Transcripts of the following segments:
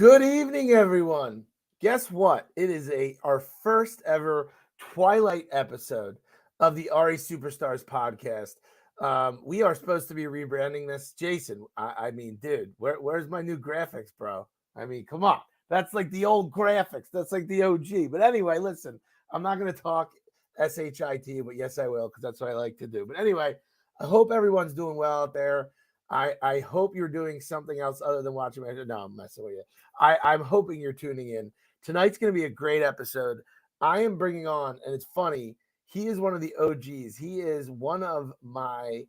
Good evening, everyone. Guess what? It is our first ever Twilight episode of the Ari Superstars podcast. We are supposed to be rebranding this. Jason, I mean, dude, where's my new graphics, bro? I mean, come on. That's like the old graphics. That's like the OG. But anyway, listen, I'm not going to talk SHIT, but yes, I will because that's what I like to do. But anyway, I hope everyone's doing well out there. I hope you're doing something else other than watching my. No, I'm messing with you. I'm hoping you're tuning in. Tonight's going to be a great episode. I am bringing on, and it's funny, he is one of the OGs. He is one of my,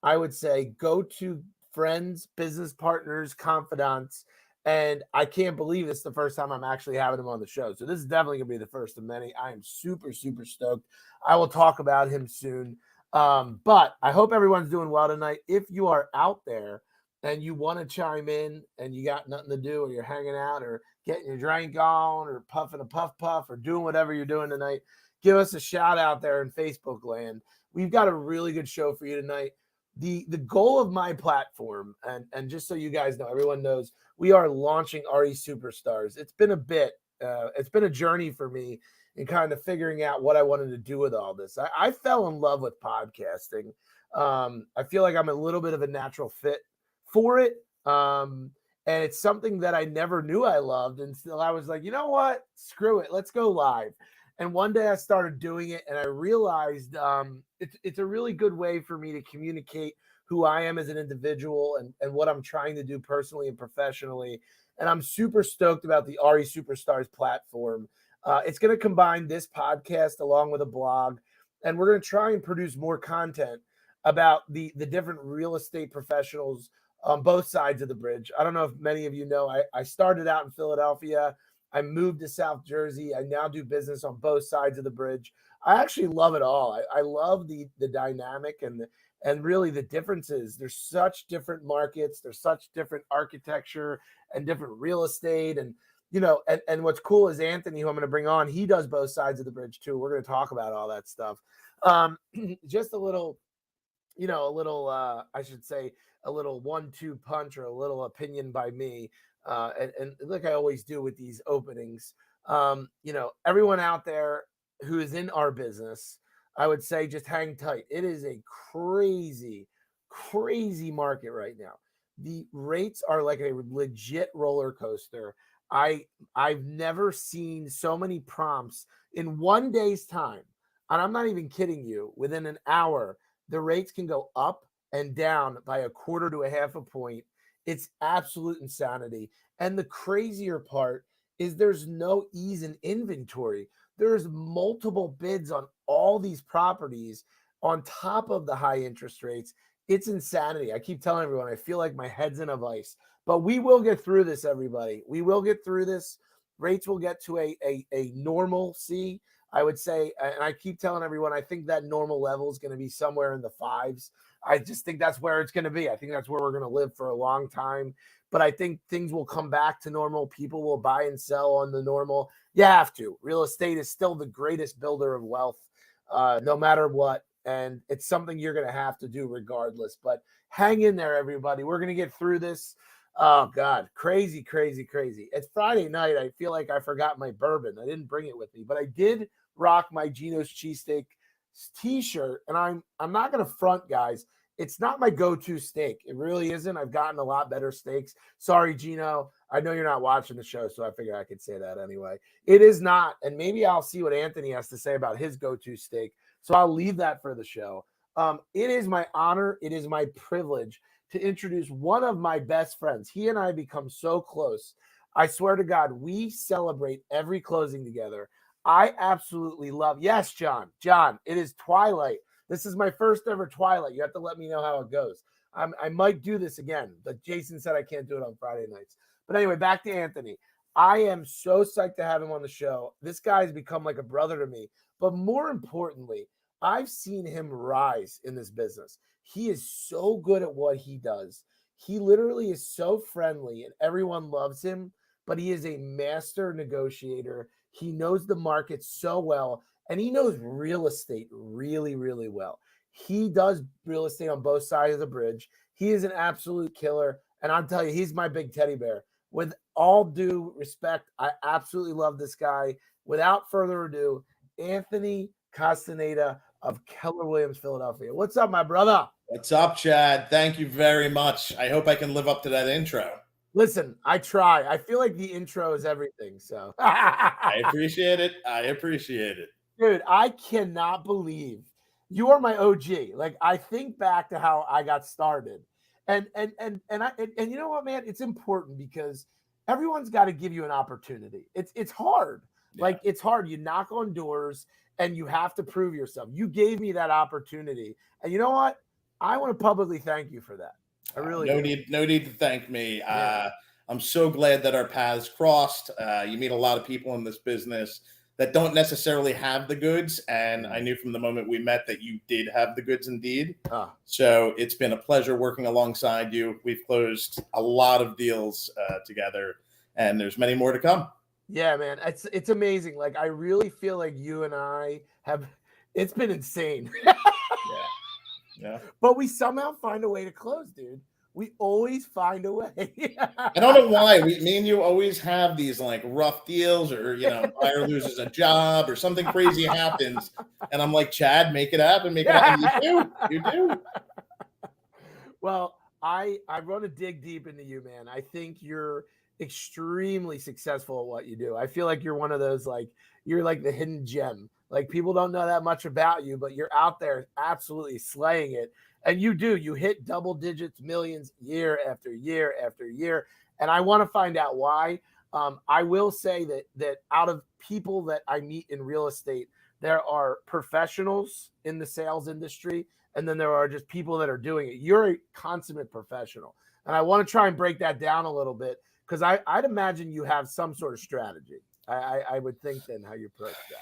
I would say, go to friends, business partners, confidants. And I can't believe it's the first time I'm actually having him on the show. So this is definitely going to be the first of many. I am super, super stoked. I will talk about him soon. But I hope everyone's doing well tonight. If you are out there and you want to chime in and you got nothing to do, or you're hanging out or getting your drink on or puffing a puff or doing whatever you're doing tonight, give us a shout out there in Facebook land. We've got a really good show for you tonight. The goal of my platform, and just so you guys know, everyone knows, we are launching RE Superstars. It's been a bit, it's been a journey for me in kind of figuring out what I wanted to do with all this. I fell in love with podcasting. I feel like I'm a little bit of a natural fit for it. And it's something that I never knew I loved until I was like, you know what? Screw it. Let's go live. And one day I started doing it and I realized it's a really good way for me to communicate who I am as an individual and what I'm trying to do personally and professionally. And I'm super stoked about the RE Superstars platform. It's going to combine this podcast along with a blog, and we're going to try and produce more content about the different real estate professionals on both sides of the bridge. I don't know if many of you know, I started out in Philadelphia. I moved to South Jersey. I now do business on both sides of the bridge. I actually love it all. I love the dynamic and really the differences. There's such different markets. There's such different architecture and different real estate. And and what's cool is Anthony, who I'm going to bring on, he does both sides of the bridge too. We're going to talk about all that stuff. Just a little, I should say, a little 1-2 punch or a little opinion by me. And like I always do with these openings, everyone out there who is in our business, I would say just hang tight. It is a crazy, crazy market right now. The rates are like a legit roller coaster. I've never seen so many prompts in one day's time. And I'm not even kidding you. Within an hour, the rates can go up and down by a quarter to a half a point. It's absolute insanity. And the crazier part is there's no ease in inventory. There's multiple bids on all these properties on top of the high interest rates. It's insanity. I keep telling everyone, I feel like my head's in a vice. But we will get through this, everybody. We will get through this. Rates will get to a normalcy, I would say. And I keep telling everyone, I think that normal level is going to be somewhere in the fives. I just think that's where it's going to be. I think that's where we're going to live for a long time. But I think things will come back to normal. People will buy and sell on the normal. You have to. Real estate is still the greatest builder of wealth, no matter what. And it's something you're going to have to do regardless. But hang in there, everybody. We're going to get through this. Oh, God. Crazy, crazy, crazy. It's Friday night. I feel like I forgot my bourbon. I didn't bring it with me. But I did rock my Gino's Cheesesteak t-shirt. And I'm not going to front, guys. It's not my go-to steak. It really isn't. I've gotten a lot better steaks. Sorry, Gino. I know you're not watching the show, so I figured I could say that anyway. It is not. And maybe I'll see what Anthony has to say about his go-to steak. So I'll leave that for the show. It is my honor. It is my privilege to introduce one of my best friends. He and I become so close. I swear to God, we celebrate every closing together. I absolutely love. Yes, John. John, it is Twilight. This is my first ever Twilight. You have to let me know how it goes. I might do this again, but Jason said I can't do it on Friday nights. But anyway, back to Anthony. I am so psyched to have him on the show. This guy has become like a brother to me. But more importantly, I've seen him rise in this business. He is so good at what he does. He literally is so friendly and everyone loves him, but he is a master negotiator. He knows the market so well. And he knows real estate really, really well. He does real estate on both sides of the bridge. He is an absolute killer. And I'll tell you, he's my big teddy bear. with all due respect, I absolutely love this guy. Without further ado, Anthony Castaneda of Keller Williams, Philadelphia. What's up, my brother? What's up, Chad? Thank you very much. I hope I can live up to that intro. Listen, I try. I feel like the intro is everything. So I appreciate it. I appreciate it. Dude, I cannot believe you are my OG. Like, I think back to how I got started. And you know what, man? It's important because everyone's got to give you an opportunity. It's hard. Yeah. Like, it's hard. You knock on doors and you have to prove yourself. You gave me that opportunity. And you know what? I want to publicly thank you for that. I really no need to thank me. Yeah. I'm so glad that our paths crossed. You meet a lot of people in this business that don't necessarily have the goods, and I knew from the moment we met that you did have the goods indeed. So it's been a pleasure working alongside you. We've closed a lot of deals together, and there's many more to come. Yeah, man, it's amazing. Like, I really feel like you and I have. It's been insane. Yeah. But we somehow find a way to close, dude. We always find a way. I don't know why. Me and you always have these like rough deals, or buyer loses a job or something crazy happens, and I'm like, Chad, make it happen, make it happen. You do. Well, I want to dig deep into you, man. I think you're extremely successful at what you do. I feel like you're one of those, like, you're like the hidden gem. Like, people don't know that much about you, but you're out there absolutely slaying it. And you hit double digits, millions year after year after year. And I want to find out why. I will say that out of people that I meet in real estate, there are professionals in the sales industry, and then there are just people that are doing it. You're a consummate professional. And I want to try and break that down a little bit, because I'd imagine you have some sort of strategy. I would think then how you approach that.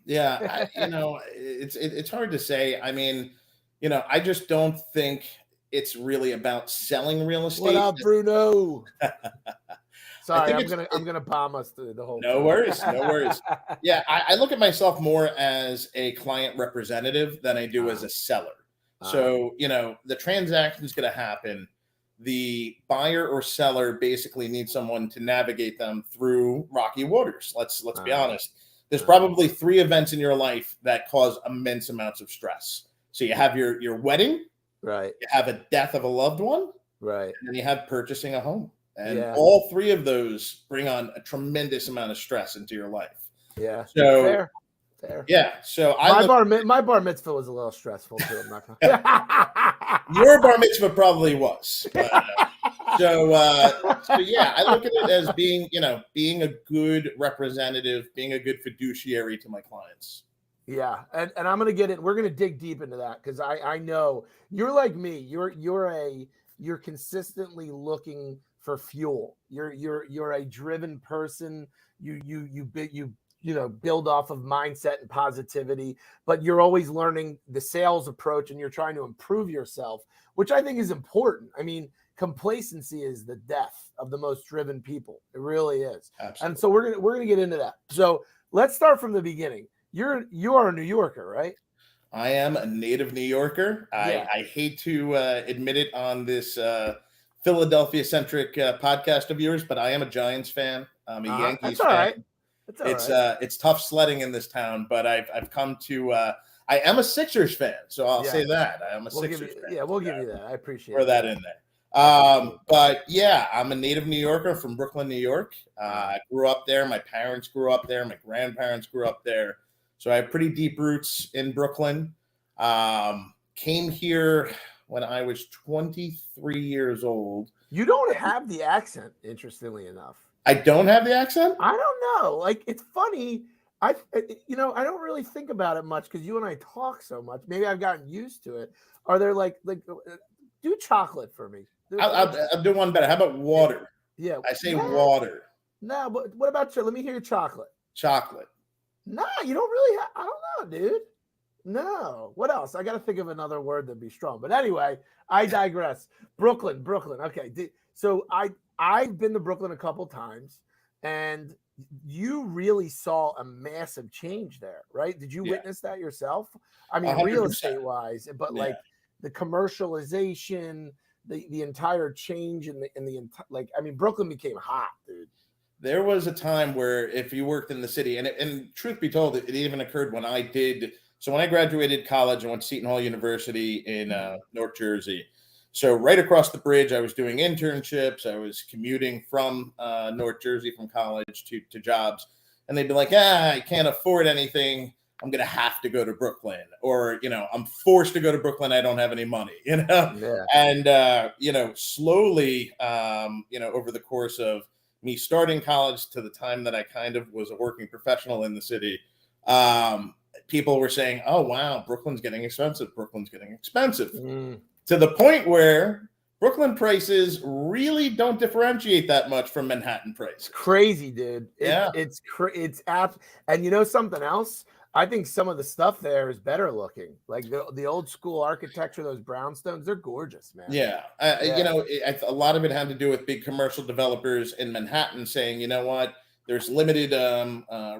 Yeah, it's hard to say. I mean, I just don't think it's really about selling real estate. What up, Bruno? Sorry, I'm gonna bomb us through the whole. No worries. Yeah, I look at myself more as a client representative than I do as a seller. So the transaction is going to happen. The buyer or seller basically needs someone to navigate them through rocky waters. Let's be honest. There's probably 3 events in your life that cause immense amounts of stress. So you have your wedding, right? You have a death of a loved one, right? And then you have purchasing a home. And all 3 of those bring on a tremendous amount of stress into your life. Yeah. So fair. Yeah. So my bar mitzvah was a little stressful too. I'm not gonna. Your bar mitzvah probably was. So yeah, I look at it as being a good representative, being a good fiduciary to my clients. Yeah, and I'm gonna get it. We're gonna dig deep into that, because I know you're like me. You're consistently looking for fuel. You're a driven person. You build off of mindset and positivity, but you're always learning the sales approach, and you're trying to improve yourself, which I think is important. I mean, complacency is the death of the most driven people. It really is. Absolutely. And so we're gonna get into that. So let's start from the beginning. You are a New Yorker, right? I am a native New Yorker. I hate to admit it on this Philadelphia-centric podcast of yours, but I am a Giants fan. I'm a Yankees fan. Right. That's all right. It's tough sledding in this town, but I've come to. I am a Sixers fan, so I'll say that I am a Sixers fan. Yeah, we'll give you that. I appreciate that in there. But yeah, I'm a native New Yorker from Brooklyn, New York. I grew up there. My parents grew up there. My grandparents grew up there. So I have pretty deep roots in Brooklyn. Came here when I was 23 years old. You don't have the accent, interestingly enough. I don't have the accent? I don't know. Like, it's funny. I don't really think about it much because you and I talk so much. Maybe I've gotten used to it. Are there like do chocolate for me? I'll do one better. How about water? Yeah. I say water. No, but what about let me hear your chocolate. Chocolate. No, you don't really I don't know, dude. No. What else? I got to think of another word that'd be strong. But anyway, I digress. Brooklyn. Okay. So I've been to Brooklyn a couple times, and you really saw a massive change there, right? Did you witness that yourself? I mean, 100%. Real estate wise, but like the commercialization, the entire change in the like, I mean, Brooklyn became hot, dude. There was a time where if you worked in the city, and truth be told, it even occurred when I did. So when I graduated college, I went to Seton Hall University in North Jersey. So right across the bridge, I was doing internships. I was commuting from North Jersey from college to jobs. And they'd be like, I can't afford anything. I'm going to have to go to Brooklyn. Or, I'm forced to go to Brooklyn. I don't have any money, Yeah. And, slowly, over the course of me starting college to the time that I kind of was a working professional in the city, people were saying, oh, wow, Brooklyn's getting expensive. Brooklyn's getting expensive. To the point where Brooklyn prices really don't differentiate that much from Manhattan prices. It's crazy, dude. Yeah. It's and you know something else? I think some of the stuff there is better looking. Like the old school architecture, those brownstones, they're gorgeous, man. Yeah. A lot of it had to do with big commercial developers in Manhattan saying, you know what, there's limited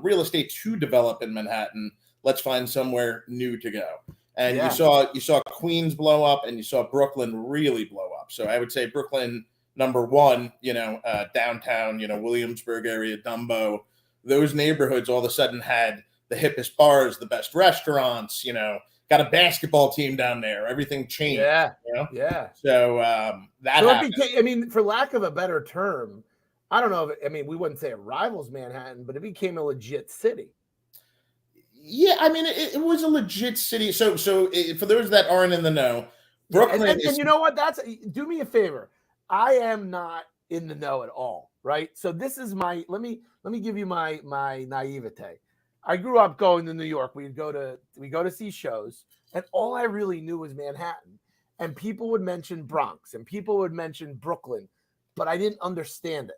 real estate to develop in Manhattan. Let's find somewhere new to go. And you saw Queens blow up, and you saw Brooklyn really blow up. So I would say Brooklyn, number one, downtown, Williamsburg area, Dumbo, those neighborhoods all of a sudden had the hippest bars, the best restaurants, got a basketball team down there. Everything changed. Yeah. Yeah. So that happened. I mean, for lack of a better term, I don't know we wouldn't say it rivals Manhattan, but it became a legit city. Yeah, I mean, it was a legit city. So for those that aren't in the know, Brooklyn and you know what? Do me a favor. I am not in the know at all, right? So this is let me give you my naivete. I grew up going to New York. We go to see shows, and all I really knew was Manhattan. And people would mention Bronx, and people would mention Brooklyn, but I didn't understand it.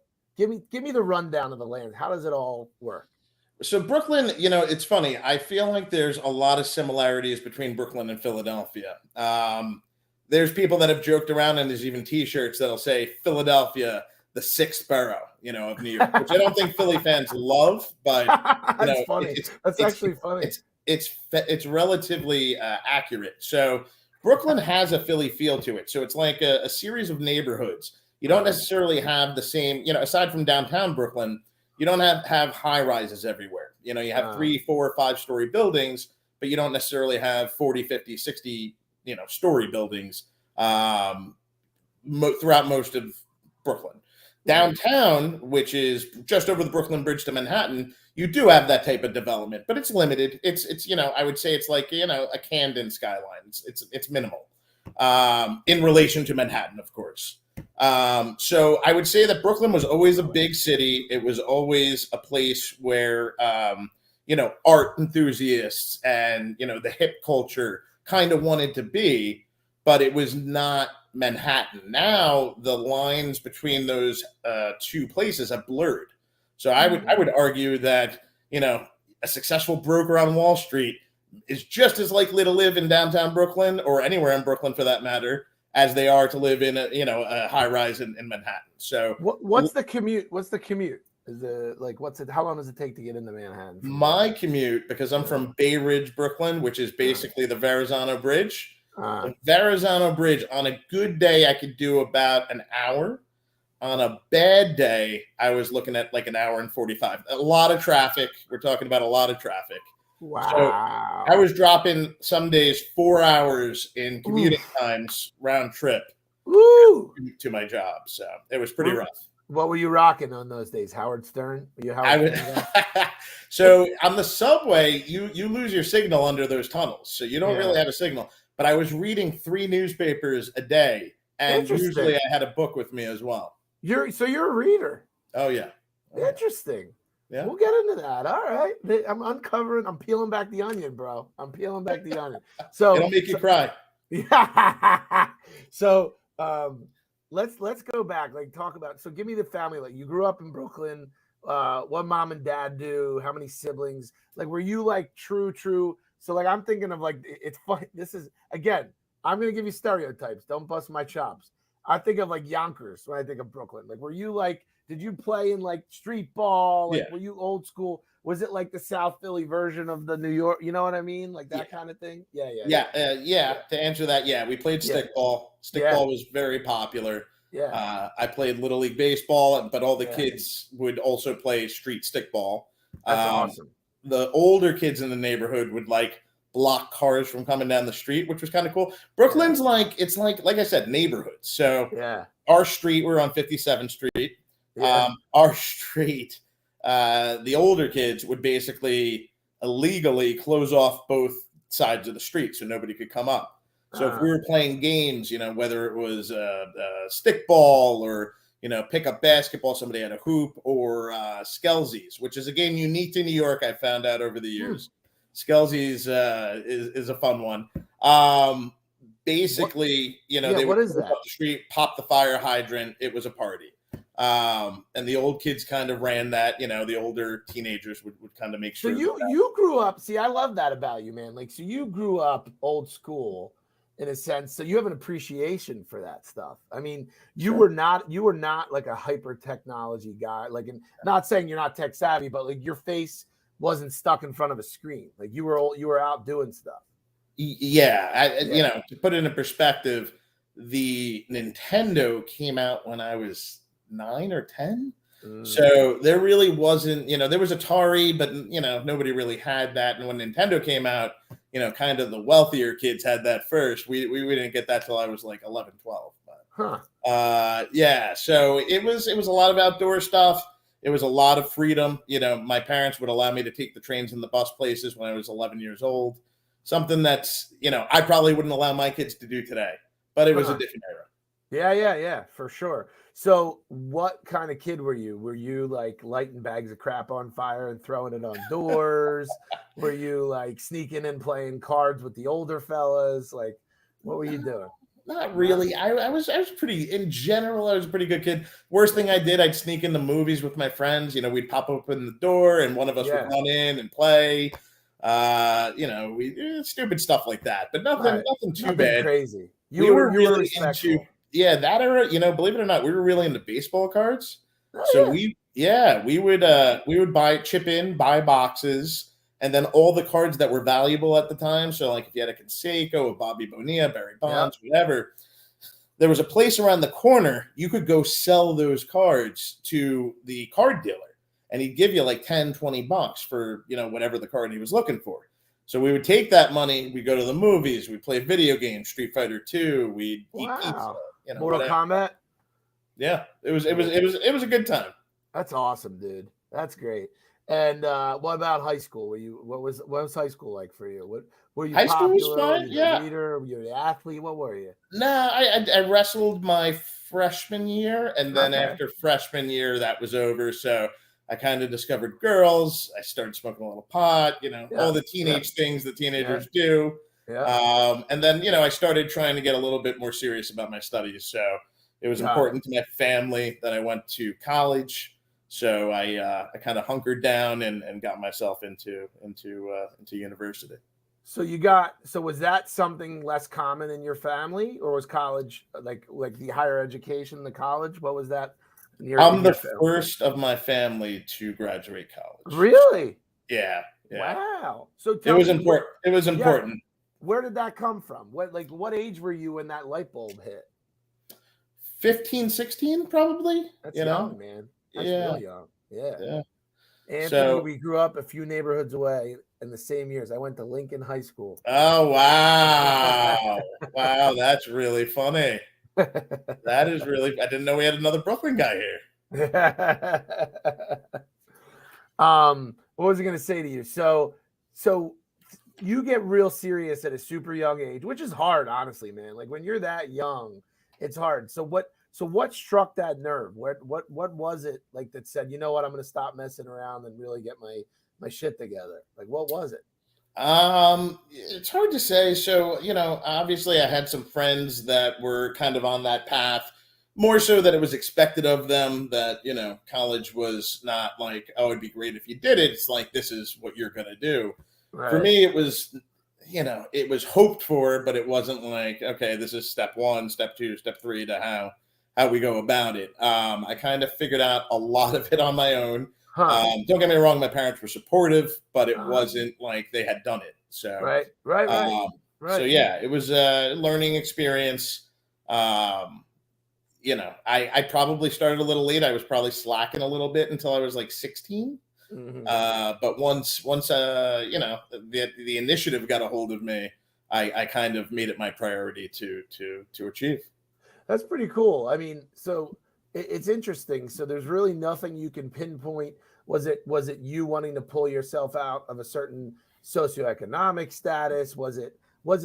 Give me the rundown of the land. How does it all work? So Brooklyn, it's funny. I feel like there's a lot of similarities between Brooklyn and Philadelphia. There's people that have joked around, and there's even T-shirts that'll say Philadelphia, the sixth borough, of New York, which I don't think Philly fans love, but that's funny. That's actually funny. It's relatively accurate. So Brooklyn has a Philly feel to it. So it's like a series of neighborhoods. You don't necessarily have the same, aside from downtown Brooklyn. You don't have high rises everywhere. You have 3, 4, 5-story buildings, but you don't necessarily have 40, 50, 60, story buildings throughout most of Brooklyn. Downtown, which is just over the Brooklyn Bridge to Manhattan, you do have that type of development, but it's limited. It's I would say it's like, a Camden skyline. It's minimal in relation to Manhattan, of course. So I would say that Brooklyn was always a big city. It was always a place where, art enthusiasts and, the hip culture kind of wanted to be, but it was not Manhattan. Now the lines between those two places have blurred. So I would argue that, a successful broker on Wall Street is just as likely to live in downtown Brooklyn or anywhere in Brooklyn for that matter, as they are to live in a high rise in Manhattan. So what's the commute? What's the commute? Is it like how long does it take to get into Manhattan? My commute, because I'm from Bay Ridge, Brooklyn, which is basically the Verrazano Bridge. The Verrazano Bridge, on a good day, I could do about an hour. On a bad day, I was looking at like an hour and 45. A lot of traffic. We're talking about a lot of traffic. Wow. So I was dropping some days 4 hours in commuting times round trip to my job. So it was pretty rough. What were you rocking on those days? Howard Stern? Were you Howard Stern guy? So on the subway, you lose your signal under those tunnels. So you don't really have a signal. But I was reading 3 newspapers a day. And usually I had a book with me as well. You're a reader. Oh, yeah. Interesting. Yeah. We'll get into that. All right. I'm peeling back the onion, bro. I'm peeling back the onion. So it'll make you cry. Yeah. So let's go back. Like talk about. So give me the family. Like you grew up in Brooklyn. What mom and dad do? How many siblings? Like were you like true? So like I'm thinking of like it's fun. This is again. I'm gonna give you stereotypes. Don't bust my chops. I think of like Yonkers when I think of Brooklyn. Like were you like? Did you play in like street ball? Like were you old school? was it like the South Philly version of the New York? You know what I mean? Like that kind of thing. Yeah. To answer that, we played stickball. Stickball was very popular. Yeah. I played Little League Baseball, but all the kids would also play street stickball. That's awesome. The older kids in the neighborhood would like block cars from coming down the street, which was kind of cool. Brooklyn's like I said, neighborhoods. So our street, we're on 57th Street. Our street, the older kids would basically illegally close off both sides of the street so nobody could come up. So if we were playing games, whether it was stickball or pick up basketball, somebody had a hoop, or Skelzies, which is a game unique to New York. I found out over the years. Skelzies is a fun one. Basically, they would go up the street, pop the fire hydrant. It was a party. And the old kids kind of ran that, the older teenagers would kind of make sure. So you grew up, see, I love that about you, man. Like, so you grew up old school in a sense. So you have an appreciation for that stuff. I mean, you were not like a hyper technology guy, like, not saying you're not tech savvy, but like your face wasn't stuck in front of a screen. Like you were out doing stuff. To put it in perspective, the Nintendo came out when I was 9 or 10. So there really wasn't, there was Atari, but nobody really had that. And when Nintendo came out, kind of the wealthier kids had that first. We didn't get that till I was like 11, 12. But, so it was a lot of outdoor stuff. It was a lot of freedom. My parents would allow me to take the trains and the bus places when I was 11 years old. Something that's, I probably wouldn't allow my kids to do today, but it was a different era. Yeah, for sure. So what kind of kid were you? Were you like lighting bags of crap on fire and throwing it on doors? Were you like sneaking and playing cards with the older fellas? Like, what were you doing? Not really. I was pretty, in general, I was a pretty good kid. Worst thing I did, I'd sneak into movies with my friends. We'd pop open the door and one of us would run in and play. We stupid stuff like that, but nothing too bad. Crazy. We were really into that era. Believe it or not, we were really into baseball cards. We would buy boxes, and then all the cards that were valuable at the time. So like if you had a Canseco, a Bobby Bonilla, Barry Bonds, whatever, there was a place around the corner you could go sell those cards to the card dealer. And he'd give you like $10-$20 for, whatever the card he was looking for. So we would take that money, we'd go to the movies, we'd play video games, Street Fighter 2, we'd eat pizza, Mortal Kombat. Yeah, it was a good time. That's awesome, dude. That's great. And what about high school? What was high school like for you? What were you? High popular? school was fun. Were you a leader? Were you an athlete? What were you? No, I wrestled my freshman year, and then after freshman year, that was over. So I kind of discovered girls. I started smoking a little pot, all the teenage things that teenagers do. And then, I started trying to get a little bit more serious about my studies. So it was important to my family that I went to college. So I kind of hunkered down and got myself into university. So was that something less common in your family, or was college like the higher education, the college? What was that? I'm the first of my family to graduate college. Really? Yeah. Wow. So it was important. It was important. Where did that come from? What age were you when that light bulb hit? 15, 16, probably. That's young, man. That's real young. Yeah. Anthony, we grew up a few neighborhoods away in the same years. I went to Lincoln High School. Oh, wow. Wow, that's really funny. That is really, I didn't know we had another Brooklyn guy here. What was I going to say to you? So you get real serious at a super young age, which is hard, honestly, man. Like when you're that young, it's hard. So what struck that nerve? What was it like that said, you know what, I'm going to stop messing around and really get my shit together? Like, what was it? It's hard to say. So, obviously I had some friends that were kind of on that path, more so that it was expected of them that, college was not like, oh, it'd be great if you did it. It's like, this is what you're going to do. Right. For me, it was, it was hoped for, but it wasn't like, okay, this is step 1, step 2, step 3 to how we go about it. I kind of figured out a lot of it on my own. Don't get me wrong, my parents were supportive, but it wasn't like they had done it. So right. So yeah, it was a learning experience. I probably started a little late. I was probably slacking a little bit until I was like 16. But once the initiative got a hold of me, I kind of made it my priority to achieve. That's pretty cool. I mean, so it's interesting. So there's really nothing you can pinpoint. Was it you wanting to pull yourself out of a certain socioeconomic status? Was it what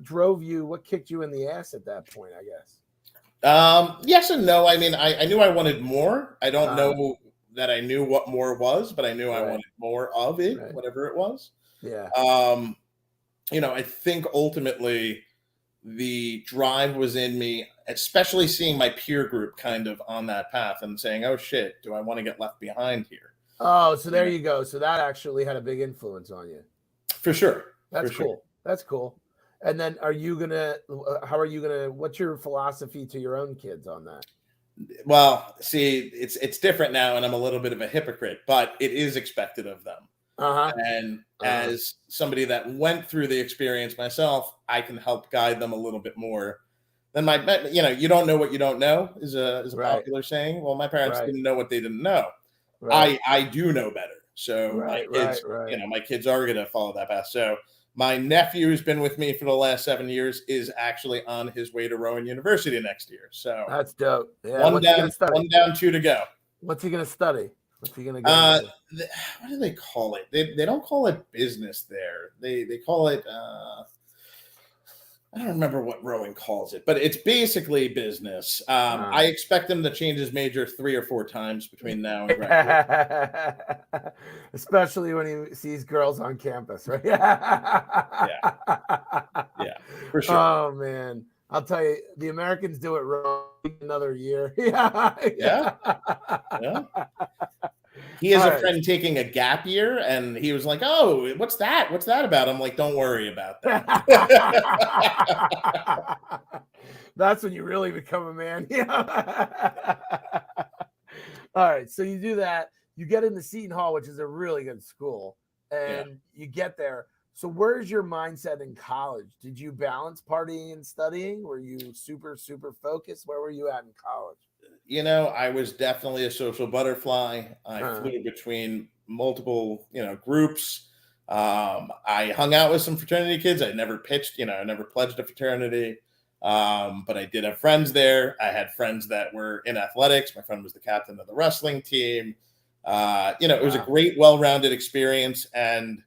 drove you? What kicked you in the ass at that point? I guess. Yes and no. I mean, I knew I wanted more. I don't know that I knew what more was, but I knew I wanted more of it, whatever it was. Yeah. I think ultimately the drive was in me, especially seeing my peer group kind of on that path and saying, oh shit, do I want to get left behind here? Oh, so there you go. So that actually had a big influence on you. For sure. That's cool. Sure. That's cool. And then what's your philosophy to your own kids on that? Well, see, it's different now, and I'm a little bit of a hypocrite, but it is expected of them. And as somebody that went through the experience myself, I can help guide them a little bit more than you don't know what you don't know is a popular saying. Well, my parents didn't know what they didn't know. I do know better. So my kids are going to follow that path. So my nephew, who's been with me for the last 7 years, is actually on his way to Rowan University next year. So that's dope. Yeah. One down, 2 to go. What's he going to study? What's he going to go? What do they call it? They don't call it business there. They call it. I don't remember what Rowan calls it, but it's basically business. I expect him to change his major 3 or 4 times between now and graduation. Especially when he sees girls on campus, right? Yeah, for sure. Oh man, I'll tell you, the Americans do it wrong another year. Yeah. He has a friend taking a gap year, and he was like, "Oh, what's that? What's that about?" I'm like, "Don't worry about that." That's when you really become a man. All right, so you do that. You get into Seton Hall, which is a really good school, and you get there. So where's your mindset in college? Did you balance partying and studying? Were you super, super focused? Where were you at in college? I was definitely a social butterfly. I flew between multiple, groups. I hung out with some fraternity kids. I never pitched, I never pledged a fraternity. But I did have friends there. I had friends that were in athletics. My friend was the captain of the wrestling team. It was a great, well-rounded experience. And,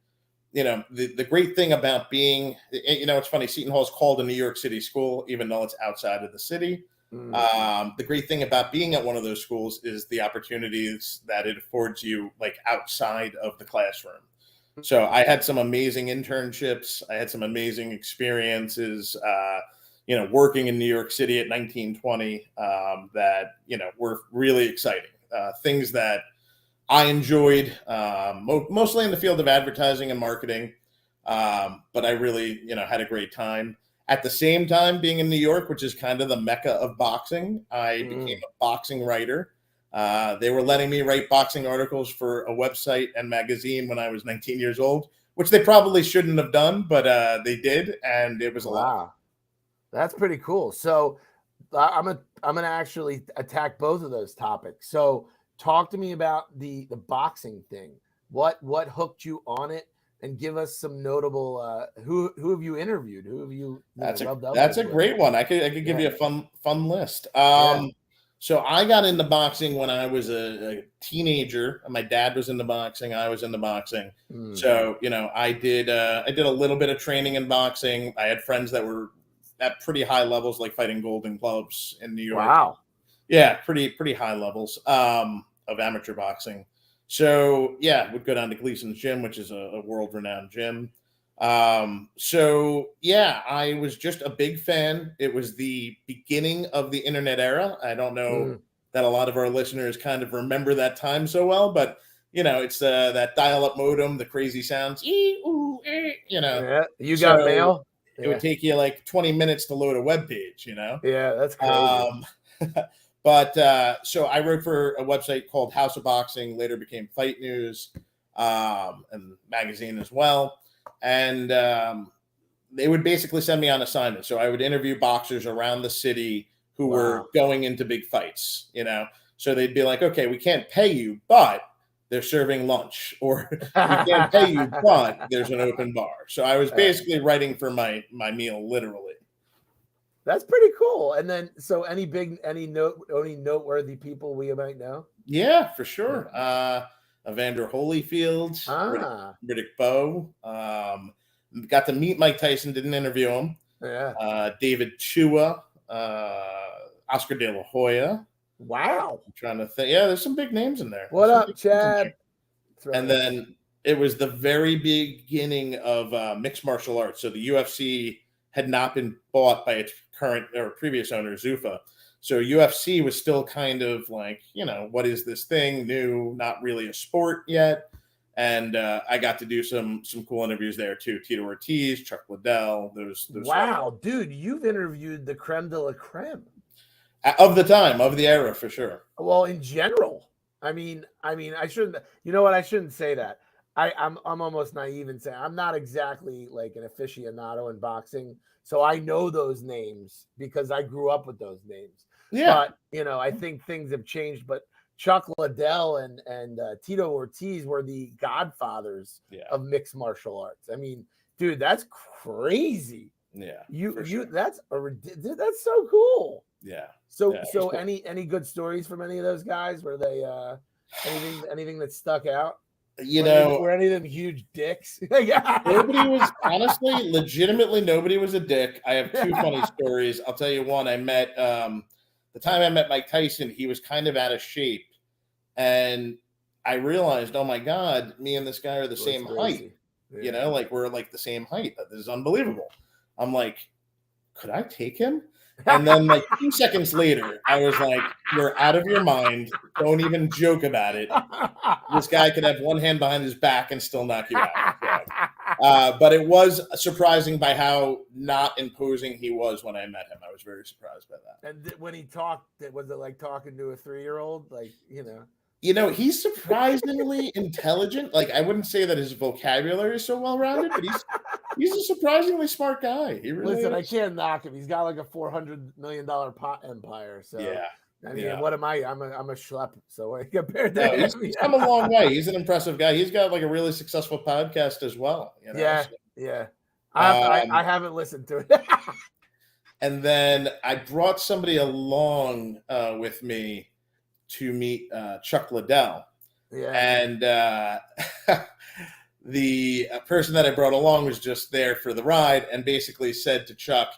the great thing about being, it's funny, Seton Hall is called a New York City school, even though it's outside of the city. The great thing about being at one of those schools is the opportunities that it affords you, like outside of the classroom. So I had some amazing internships. I had some amazing experiences, working in New York City at 1920 that, were really exciting. Things that I enjoyed, mostly in the field of advertising and marketing. But I really, had a great time. At the same time, being in New York, which is kind of the mecca of boxing, I became a boxing writer. They were letting me write boxing articles for a website and magazine when I was 19 years old, which they probably shouldn't have done, but they did, and it was a lot. That's pretty cool. So I'm gonna actually attack both of those topics. So talk to me about the boxing thing. What hooked you on it? And give us some notable. Who have you interviewed? Who have you? That's a great one. I could give you a fun list. So I got into boxing when I was a teenager. My dad was into boxing. I was into boxing. So I did a little bit of training in boxing. I had friends that were at pretty high levels, like fighting Golden Gloves in New York. Wow. Yeah, pretty high levels of amateur boxing. So would go down to Gleason's gym, which is a world-renowned gym. I was just a big fan. It was the beginning of the internet era. I don't know that a lot of our listeners kind of remember that time so well, but it's that dial-up modem, the crazy sounds. Yeah, you got mail. It would take you like 20 minutes to load a web page. Yeah, that's crazy. But so I wrote for a website called House of Boxing, later became Fight News, and magazine as well. And they would basically send me on assignments. So I would interview boxers around the city who were going into big fights, So they'd be like, okay, we can't pay you, but they're serving lunch, or we can't pay you, but there's an open bar. So I was basically writing for my meal, literally. That's pretty cool. And then, so any noteworthy people we might know? Yeah, for sure. Evander Holyfield, Riddick Bowe. Got to meet Mike Tyson, didn't interview him. Yeah. David Chua, Oscar De La Hoya. Wow. I'm trying to think. Yeah, there's some big names in there. What up, Chad? And then it was the very beginning of mixed martial arts. So the UFC had not been bought by its current or previous owner, Zuffa. So UFC was still kind of like, what is this thing? New, not really a sport yet. And I got to do some cool interviews there too. Tito Ortiz, Chuck Liddell. Those wow, dude, you've interviewed the creme de la creme of the time, of the era, for sure. Well, in general, I mean, I shouldn't. You know what? I shouldn't say that. I'm almost naive and say I'm not exactly like an aficionado in boxing, so I know those names because I grew up with those names. Yeah. But I think things have changed. But Chuck Liddell and Tito Ortiz were the godfathers of mixed martial arts. I mean, dude, that's crazy. Yeah. That's so cool. Yeah. So cool. Any good stories from any of those guys? Were they anything that stuck out? Were any of them huge dicks? Nobody was, honestly, legitimately, nobody was a dick. I have two funny stories. I'll tell you one. I met the time I met Mike Tyson, he was kind of out of shape, and I realized, oh my God, me and this guy are the same height. Yeah. We're like the same height. This is unbelievable. I'm like, could I take him? And then 2 seconds later, I was like, you're out of your mind. Don't even joke about it. This guy could have one hand behind his back and still knock you out. But it was surprising by how not imposing he was when I met him. I was very surprised by that. And when he talked, was it like talking to a 3-year-old? He's surprisingly intelligent. I wouldn't say that his vocabulary is so well-rounded, but he's a surprisingly smart guy. He really is. I can't knock him. He's got like a $400 million pot empire. So yeah. I mean, what am I? I'm a schlep. So compared to him, he's come a long way. He's an impressive guy. He's got a really successful podcast as well. Yeah. I haven't listened to it. And then I brought somebody along with me to meet Chuck Liddell. Yeah. And the person that I brought along was just there for the ride and basically said to Chuck,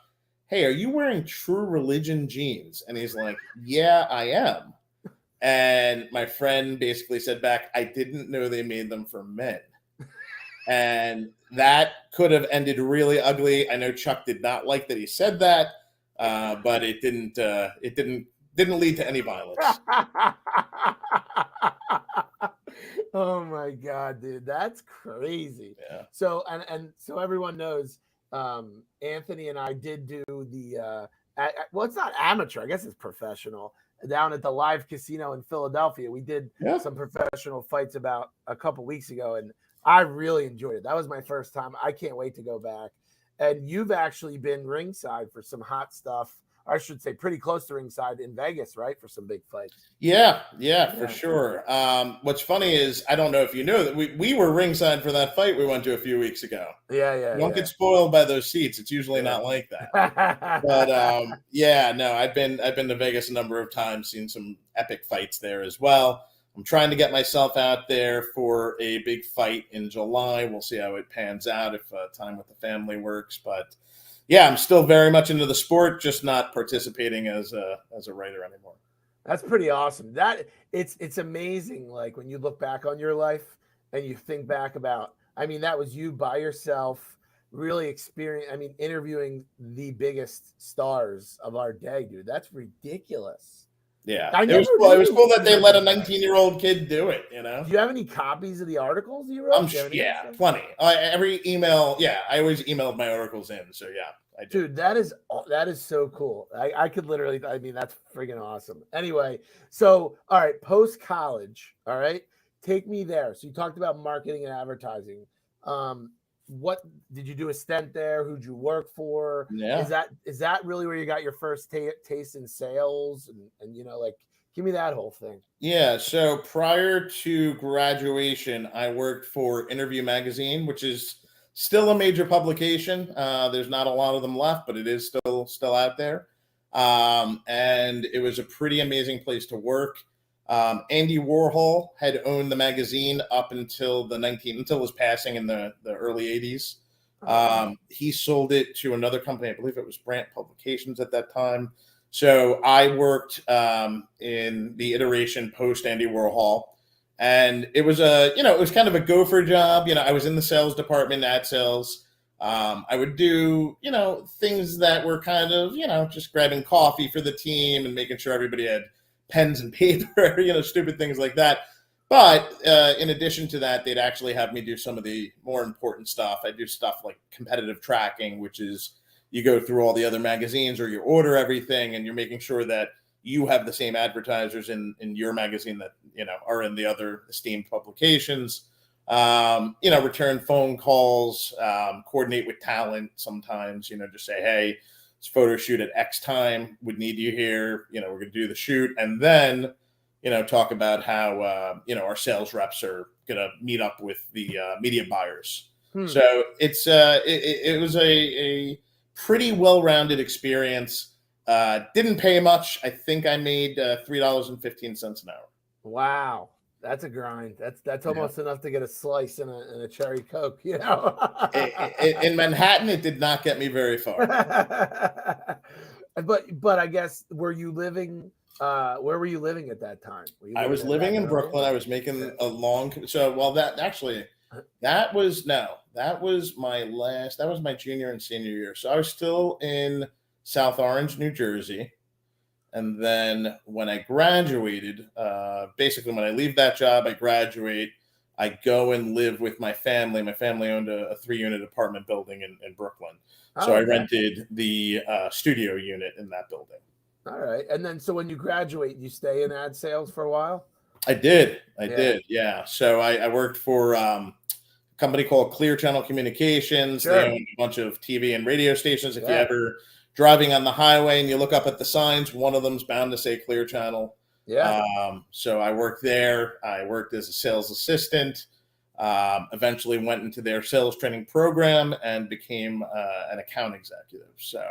hey, are you wearing True Religion jeans? And he's like, yeah, I am. And my friend basically said back, I didn't know they made them for men. And that could have ended really ugly. I know Chuck did not like that he said that, but it didn't lead to any violence. Oh my God, dude, that's crazy. Yeah. So and so everyone knows, Anthony and I did do the well, it's not amateur, I guess it's professional, down at the Live Casino in Philadelphia. We did some professional fights about a couple weeks ago, and I really enjoyed it. That was my first time. I can't wait to go back. And you've actually been ringside for some hot stuff. I should say pretty close to ringside in Vegas, right? For some big fights. Yeah, for sure. What's funny is, I don't know if you know that we were ringside for that fight we went to a few weeks ago. Yeah. Don't get spoiled by those seats. It's usually not like that. But I've been to Vegas a number of times, seen some epic fights there as well. I'm trying to get myself out there for a big fight in July. We'll see how it pans out, if time with the family works. But yeah, I'm still very much into the sport, just not participating as a writer anymore. That's pretty awesome. That it's amazing. Like when you look back on your life and you think back about, that was you by yourself, really interviewing the biggest stars of our day, dude. That's ridiculous. Yeah, it was cool that they let a 19-year-old kid do it. Do you have any copies of the articles you wrote? Plenty. Every email, I always emailed my articles in. So I do. Dude, that is so cool. I could literally, I mean, that's freaking awesome. Anyway, so all right, post college, all right, take me there. So you talked about marketing and advertising. What did you do a stint there? Who'd you work for? Yeah. Is that really where you got your first taste in sales and like give me that whole thing. Yeah. So prior to graduation, I worked for Interview Magazine, which is still a major publication. There's not a lot of them left, but it is still out there. And it was a pretty amazing place to work. Andy Warhol had owned the magazine up until until his passing in the early 80s. He sold it to another company. I believe it was Brant Publications at that time. So I worked in the iteration post Andy Warhol, and it was it was kind of a gopher job. I was in the sales department, ad sales. I would do, things that were kind of, just grabbing coffee for the team and making sure everybody had pens and paper, stupid things like that. But in addition to that, they'd actually have me do some of the more important stuff. I do stuff like competitive tracking, which is you go through all the other magazines or you order everything and you're making sure that you have the same advertisers in your magazine that, are in the other esteemed publications. Return phone calls, coordinate with talent sometimes, just say, hey, it's photo shoot at X time, would need you here, we're going to do the shoot. And then, talk about how, our sales reps are going to meet up with the media buyers. So it was a pretty well-rounded experience. Didn't pay much. I think I made $3.15 an hour. Wow. That's a grind. That's almost enough to get a slice and a cherry Coke, In Manhattan, it did not get me very far. But I guess where were you living at that time? I was living in Brooklyn. I was making that was my junior and senior year. So I was still in South Orange, New Jersey. And then when I graduated, basically when I leave that job, I graduate, I go and live with my family. My family owned a 3-unit apartment building in Brooklyn. So I rented the studio unit in that building. All right. And then, so when you graduate, you stay in ad sales for a while? I did. Yeah. So I worked for a company called Clear Channel Communications. Sure. They owned a bunch of TV and radio stations. If you ever driving on the highway and you look up at the signs, one of them's bound to say Clear Channel. Yeah. So I worked there. I worked as a sales assistant. Eventually went into their sales training program and became an account executive. So,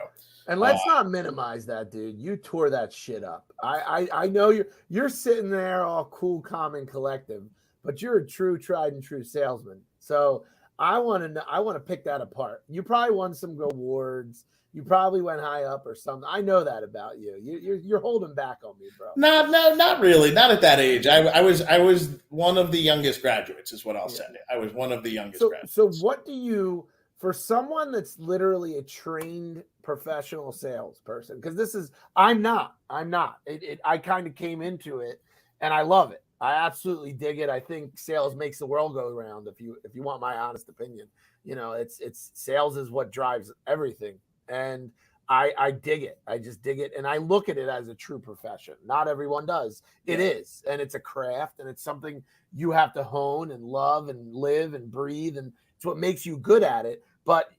and let's not minimize that, dude. You tore that shit up. I know you're sitting there all cool, calm, and collective, but you're a true, tried and true salesman. So I want to pick that apart. You probably won some awards. You probably went high up or something. I know that about you. You're holding back on me, bro. No, not really. Not at that age. I was one of the youngest graduates, is what I'll say. I was one of the youngest graduates. So what do you, for someone that's literally a trained professional salesperson, because I'm not. I kind of came into it and I love it. I absolutely dig it. I think sales makes the world go round. If you want my honest opinion, it's sales is what drives everything. And I dig it. I just dig it. And I look at it as a true profession. Not everyone does. It is. And it's a craft and it's something you have to hone and love and live and breathe. And it's what makes you good at it. But,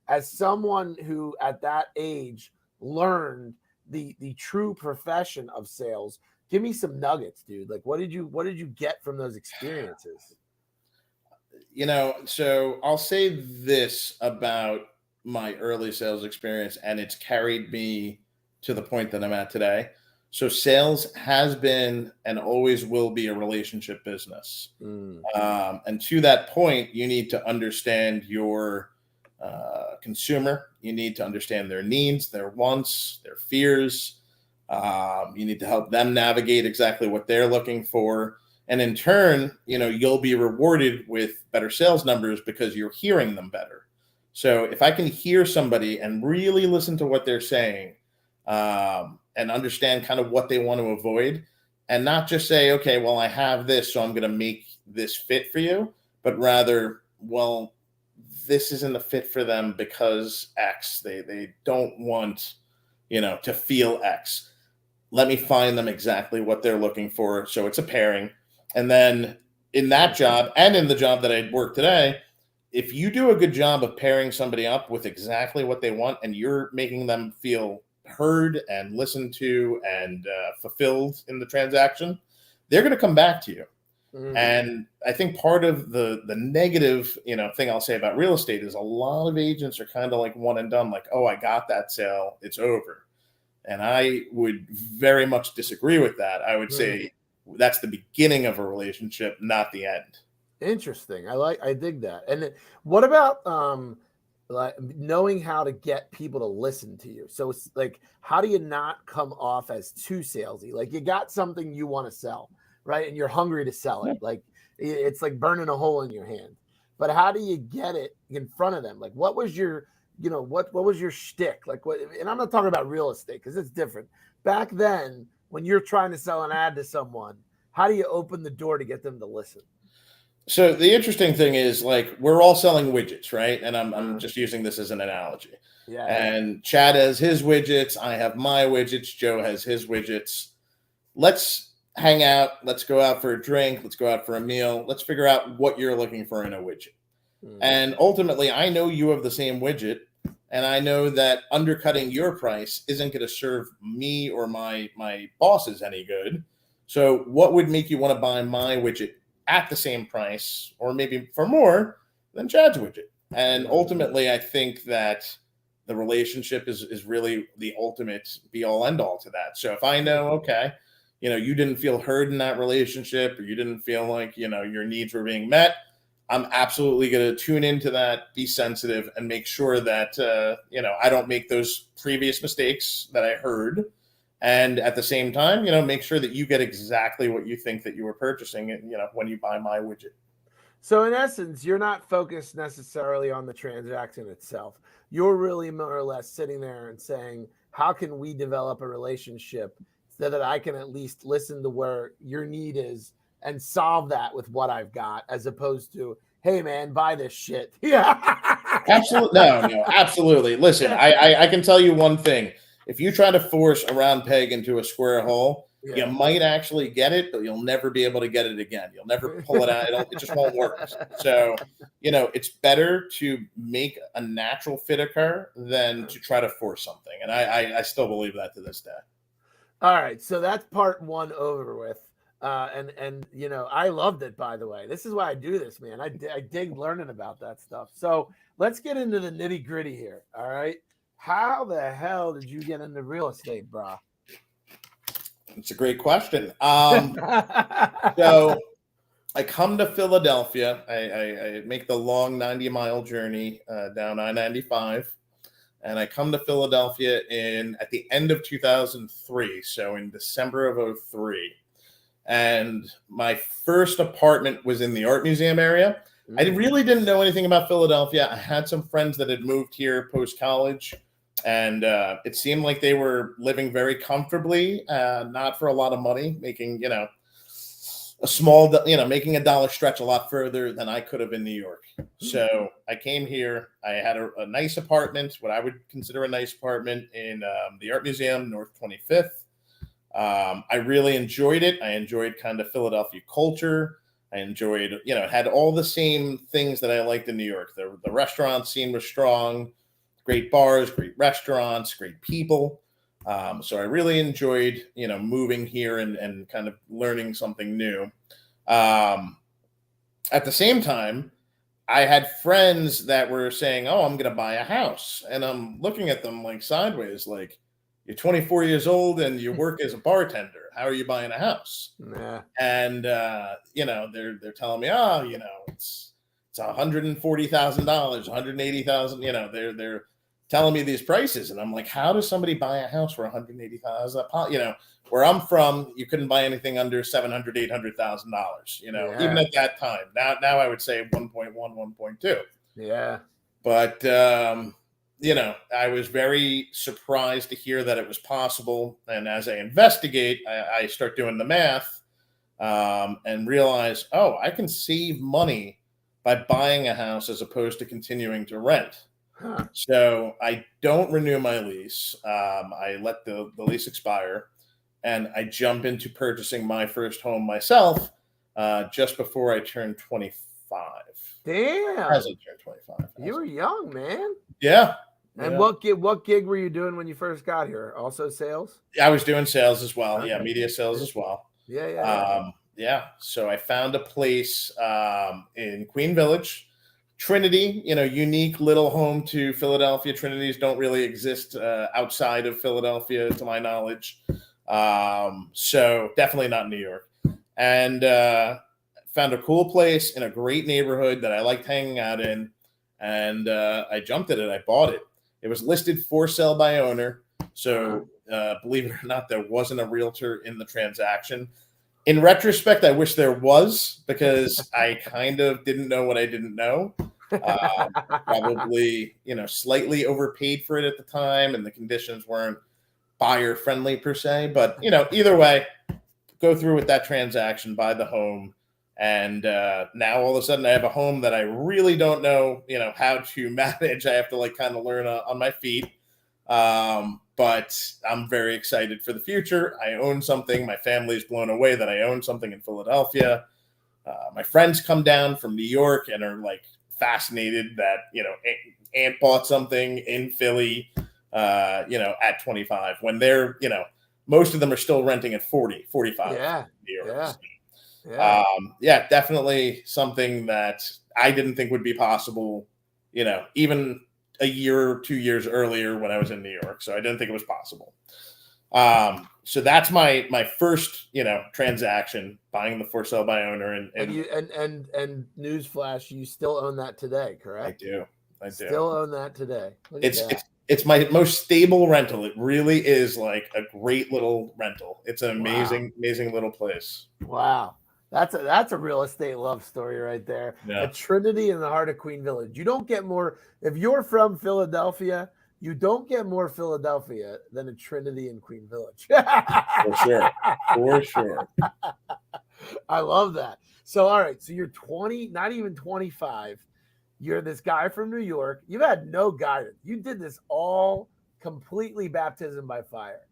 as someone who at that age learned the true profession of sales, give me some nuggets, dude. Like, what did you get from those experiences? So I'll say this about my early sales experience, and it's carried me to the point that I'm at today. So sales has been and always will be a relationship business. And to that point, you need to understand your consumer. You need to understand their needs, their wants, their fears. You need to help them navigate exactly what they're looking for. And in turn, you'll be rewarded with better sales numbers because you're hearing them better. So if I can hear somebody and really listen to what they're saying and understand kind of what they want to avoid, and not just say, okay, well, I have this, so I'm going to make this fit for you, but rather, well, this isn't a fit for them because X. They don't want, to feel X. Let me find them exactly what they're looking for. So it's a pairing. And then in that job and in the job that I work today, if you do a good job of pairing somebody up with exactly what they want and you're making them feel heard and listened to and fulfilled in the transaction, they're going to come back to you. Mm-hmm. And I think part of the negative, thing I'll say about real estate is a lot of agents are kind of like one and done, like, oh, I got that sale, it's over. And I would very much disagree with that. I would say that's the beginning of a relationship, not the end. Interesting. I dig that. And what about like knowing how to get people to listen to you? So it's like, how do you not come off as too salesy? Like you got something you want to sell, right? And you're hungry to sell it. Like it's like burning a hole in your hand. But how do you get it in front of them? Like what was your, what was your shtick? Like what, and I'm not talking about real estate because it's different. Back then, when you're trying to sell an ad to someone, how do you open the door to get them to listen? So the interesting thing is, like, we're all selling widgets, right? And I'm just using this as an analogy. Yeah. And Chad has his widgets. I have my widgets. Joe has his widgets. Let's hang out. Let's go out for a drink. Let's go out for a meal. Let's figure out what you're looking for in a widget. And ultimately, I know you have the same widget, and I know that undercutting your price isn't going to serve me or my bosses any good. So what would make you want to buy my widget at the same price, or maybe for more than Chad's widget? And ultimately, I think that the relationship is really the ultimate be all end all to that. So if I know, okay, you didn't feel heard in that relationship, or you didn't feel like, your needs were being met, I'm absolutely going to tune into that, be sensitive, and make sure that, I don't make those previous mistakes that I heard. And at the same time, make sure that you get exactly what you think that you were purchasing, when you buy my widget. So in essence, you're not focused necessarily on the transaction itself. You're really more or less sitting there and saying, how can we develop a relationship so that I can at least listen to where your need is and solve that with what I've got, as opposed to, hey man, buy this shit. Yeah. Absolutely. No, absolutely. Listen, I can tell you one thing. If you try to force a round peg into a square hole, you might actually get it, but you'll never be able to get it again. You'll never pull it out. It just won't work. So, it's better to make a natural fit occur than to try to force something. And I still believe that to this day. All right. So that's part one over with. And I loved it, by the way. This is why I do this, man. I dig learning about that stuff. So let's get into the nitty gritty here. All right. How the hell did you get into real estate, brah? It's a great question. So I come to Philadelphia. I make the long 90-mile journey down I-95. And I come to Philadelphia at the end of 2003. So in December of 2003. And my first apartment was in the art museum area. I really didn't know anything about Philadelphia. I had some friends that had moved here post-college, and it seemed like they were living very comfortably, not for a lot of money, making, a small, making a dollar stretch a lot further than I could have in New York. So I came here. I had a nice apartment, what I would consider a nice apartment in the art museum, North 25th. I really enjoyed it. I enjoyed kind of Philadelphia culture. I enjoyed, it had all the same things that I liked in New York. The restaurant scene was strong, great bars, great restaurants, great people. So I really enjoyed, moving here and kind of learning something new. At the same time, I had friends that were saying, oh, I'm going to buy a house. And I'm looking at them like sideways, like, you're 24 years old and you work as a bartender. How are you buying a house? Nah. And they're telling me, oh, it's $140,000, $180,000. They're telling me these prices, and I'm like, how does somebody buy a house for $180,000? Where I'm from, you couldn't buy anything under $700,000, $800,000. Even at that time. Now I would say 1.1, 1.2. Yeah. But I was very surprised to hear that it was possible. And as I investigate, I start doing the math and realize, oh, I can save money by buying a house as opposed to continuing to rent. Huh. So I don't renew my lease. I let the lease expire, and I jump into purchasing my first home myself just before I turned 25. Damn. As I turned 25. You were young, man. Yeah. And Yeah. what gig were you doing when you first got here? Also sales? I was doing sales as well. Okay. Yeah, media sales as well. Yeah. Yeah. So I found a place in Queen Village, Trinity. Unique little home to Philadelphia. Trinities don't really exist outside of Philadelphia, to my knowledge. So definitely not New York. And found a cool place in a great neighborhood that I liked hanging out in, and I jumped at it. I bought it. It was listed for sale by owner. So believe it or not, there wasn't a realtor in the transaction. In retrospect, I wish there was, because I kind of didn't know what I didn't know. Probably, slightly overpaid for it at the time, and the conditions weren't buyer friendly per se. But either way, go through with that transaction, buy the home, and now all of a sudden I have a home that I really don't know, how to manage. I have to kind of learn on my feet. But I'm very excited for the future. I own something. My family's blown away that I own something in Philadelphia. My friends come down from New York and are fascinated that, Aunt bought something in Philly, at 25, when they're, most of them are still renting at 40, 45. Yeah. New York. Yeah. So, definitely something that I didn't think would be possible, even a year or 2 years earlier when I was in New York. So I didn't think it was possible. So that's my first, transaction, buying the for sale by owner. And newsflash, you still own that today, correct? I do. Still own that today. It's my most stable rental. It really is a great little rental. It's an amazing little place. Wow. That's a real estate love story right there. Yeah. A Trinity in the heart of Queen Village. You don't get more, if you're from Philadelphia, you don't get more Philadelphia than a Trinity in Queen Village. For sure. I love that. So, all right. So you're 20, not even 25. You're this guy from New York. You've had no guidance. You did this all completely baptism by fire.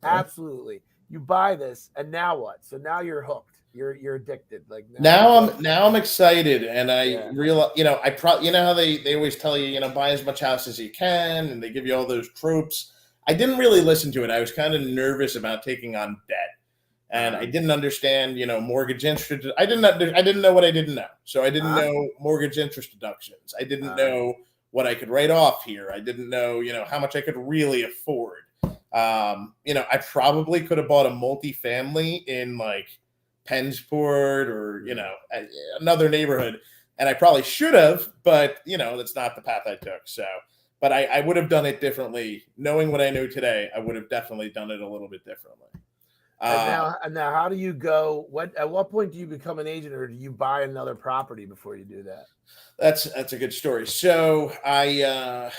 Yeah. Absolutely. You buy this, and now what? So now you're hooked. You're addicted. Now I'm excited, and I realize, how they always tell you, buy as much house as you can, and they give you all those tropes. I didn't really listen to it. I was kind of nervous about taking on debt, and I didn't understand, mortgage interest. I didn't know what I didn't know. So I didn't know mortgage interest deductions. I didn't know what I could write off here. I didn't know, how much I could really afford. I probably could have bought a multifamily in Pensport or another neighborhood, and I probably should have, but that's not the path I took. So, but I would have done it differently. Knowing what I know today, I would have definitely done it a little bit differently. And now, how do you go? At what point do you become an agent, or do you buy another property before you do that? That's a good story. So I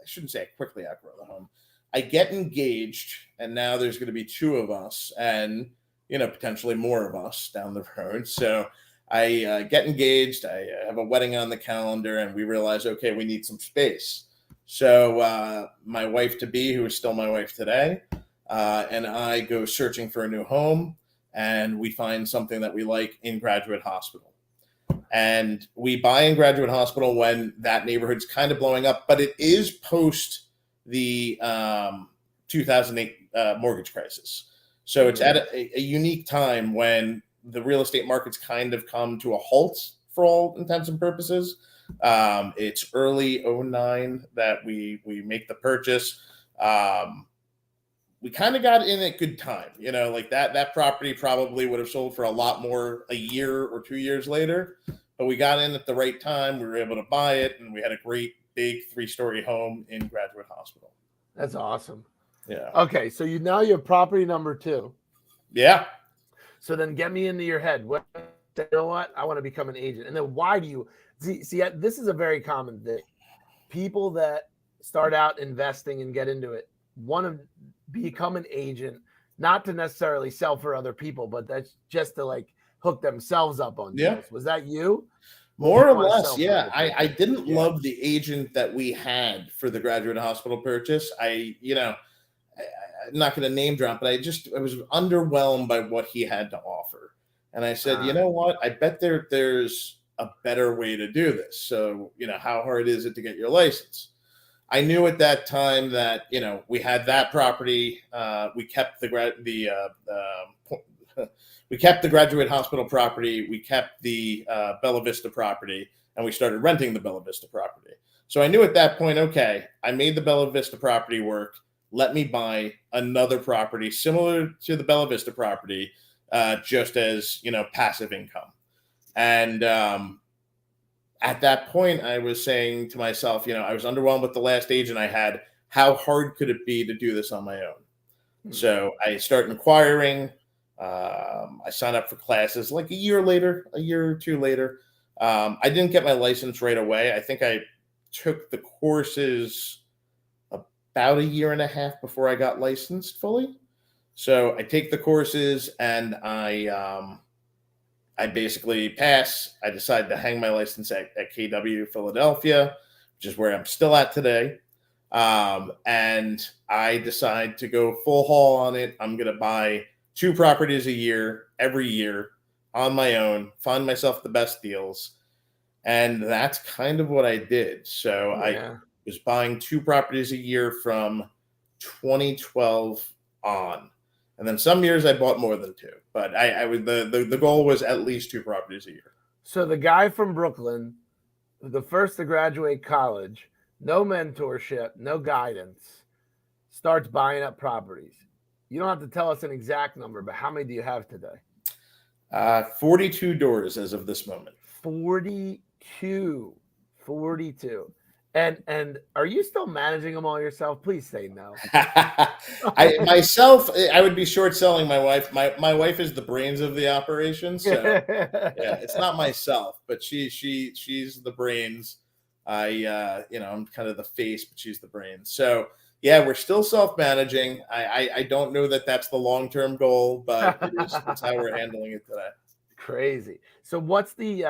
shouldn't say I quickly outgrow the home. I get engaged, and now there's going to be two of us, and potentially more of us down the road. So I get engaged. I have a wedding on the calendar, and we realize, okay, we need some space. So my wife to be, who is still my wife today, and I go searching for a new home, and we find something that we like in Graduate Hospital. And we buy in Graduate Hospital when that neighborhood's kind of blowing up, but it is post the 2008 mortgage crisis. So it's at a unique time when the real estate market's kind of come to a halt for all intents and purposes. It's early 2009 that we make the purchase. We kind of got in at good time, that property probably would have sold for a lot more a year or 2 years later, but we got in at the right time. We were able to buy it, and we had a great big 3-story home in Graduate Hospital. That's awesome. Yeah. Okay. So you have property number 2. Yeah. So then get me into your head. You know what? I want to become an agent. And then why do you see this is a very common thing. People that start out investing and get into it want to become an agent, not to necessarily sell for other people, but that's just to hook themselves up on Yeah. deals. Was that you? More or On a less, yeah. self-management I thing? didn't Yeah. love the agent that we had for the graduate hospital purchase. I'm not going to name drop, but I was underwhelmed by what he had to offer. And I said, you know what? I bet there's a better way to do this. So, how hard is it to get your license? I knew at that time that, we had that property. We kept we kept the graduate hospital property. We kept the Bella Vista property, and we started renting the Bella Vista property. So I knew at that point, okay, I made the Bella Vista property work. Let me buy another property similar to the Bella Vista property, just as, passive income. And at that point, I was saying to myself, I was underwhelmed with the last agent I had. How hard could it be to do this on my own? So I started inquiring. I signed up for classes like a year or two later. I didn't get my license right away. I think I took the courses about a year and a half before I got licensed fully. So I take the courses and I basically pass. I decide to hang my license at KW Philadelphia, which is where I'm still at today. And I decide to go full haul on it. I'm going to buy 2 properties a year, every year on my own, find myself the best deals. And that's kind of what I did. So I was buying 2 properties a year from 2012 on. And then some years I bought more than 2, but the goal was at least 2 properties a year. So the guy from Brooklyn, the first to graduate college, no mentorship, no guidance, starts buying up properties. You don't have to tell us an exact number, but how many do you have today? 42 doors as of this moment. 42. And are you still managing them all yourself? Please say no. I would be short selling my wife. My wife is the brains of the operation. So yeah, it's not myself, but she's the brains. I'm kind of the face, but she's the brains. So yeah, we're still self-managing. I don't know that that's the long-term goal, but it's how we're handling it today. Crazy. So what's the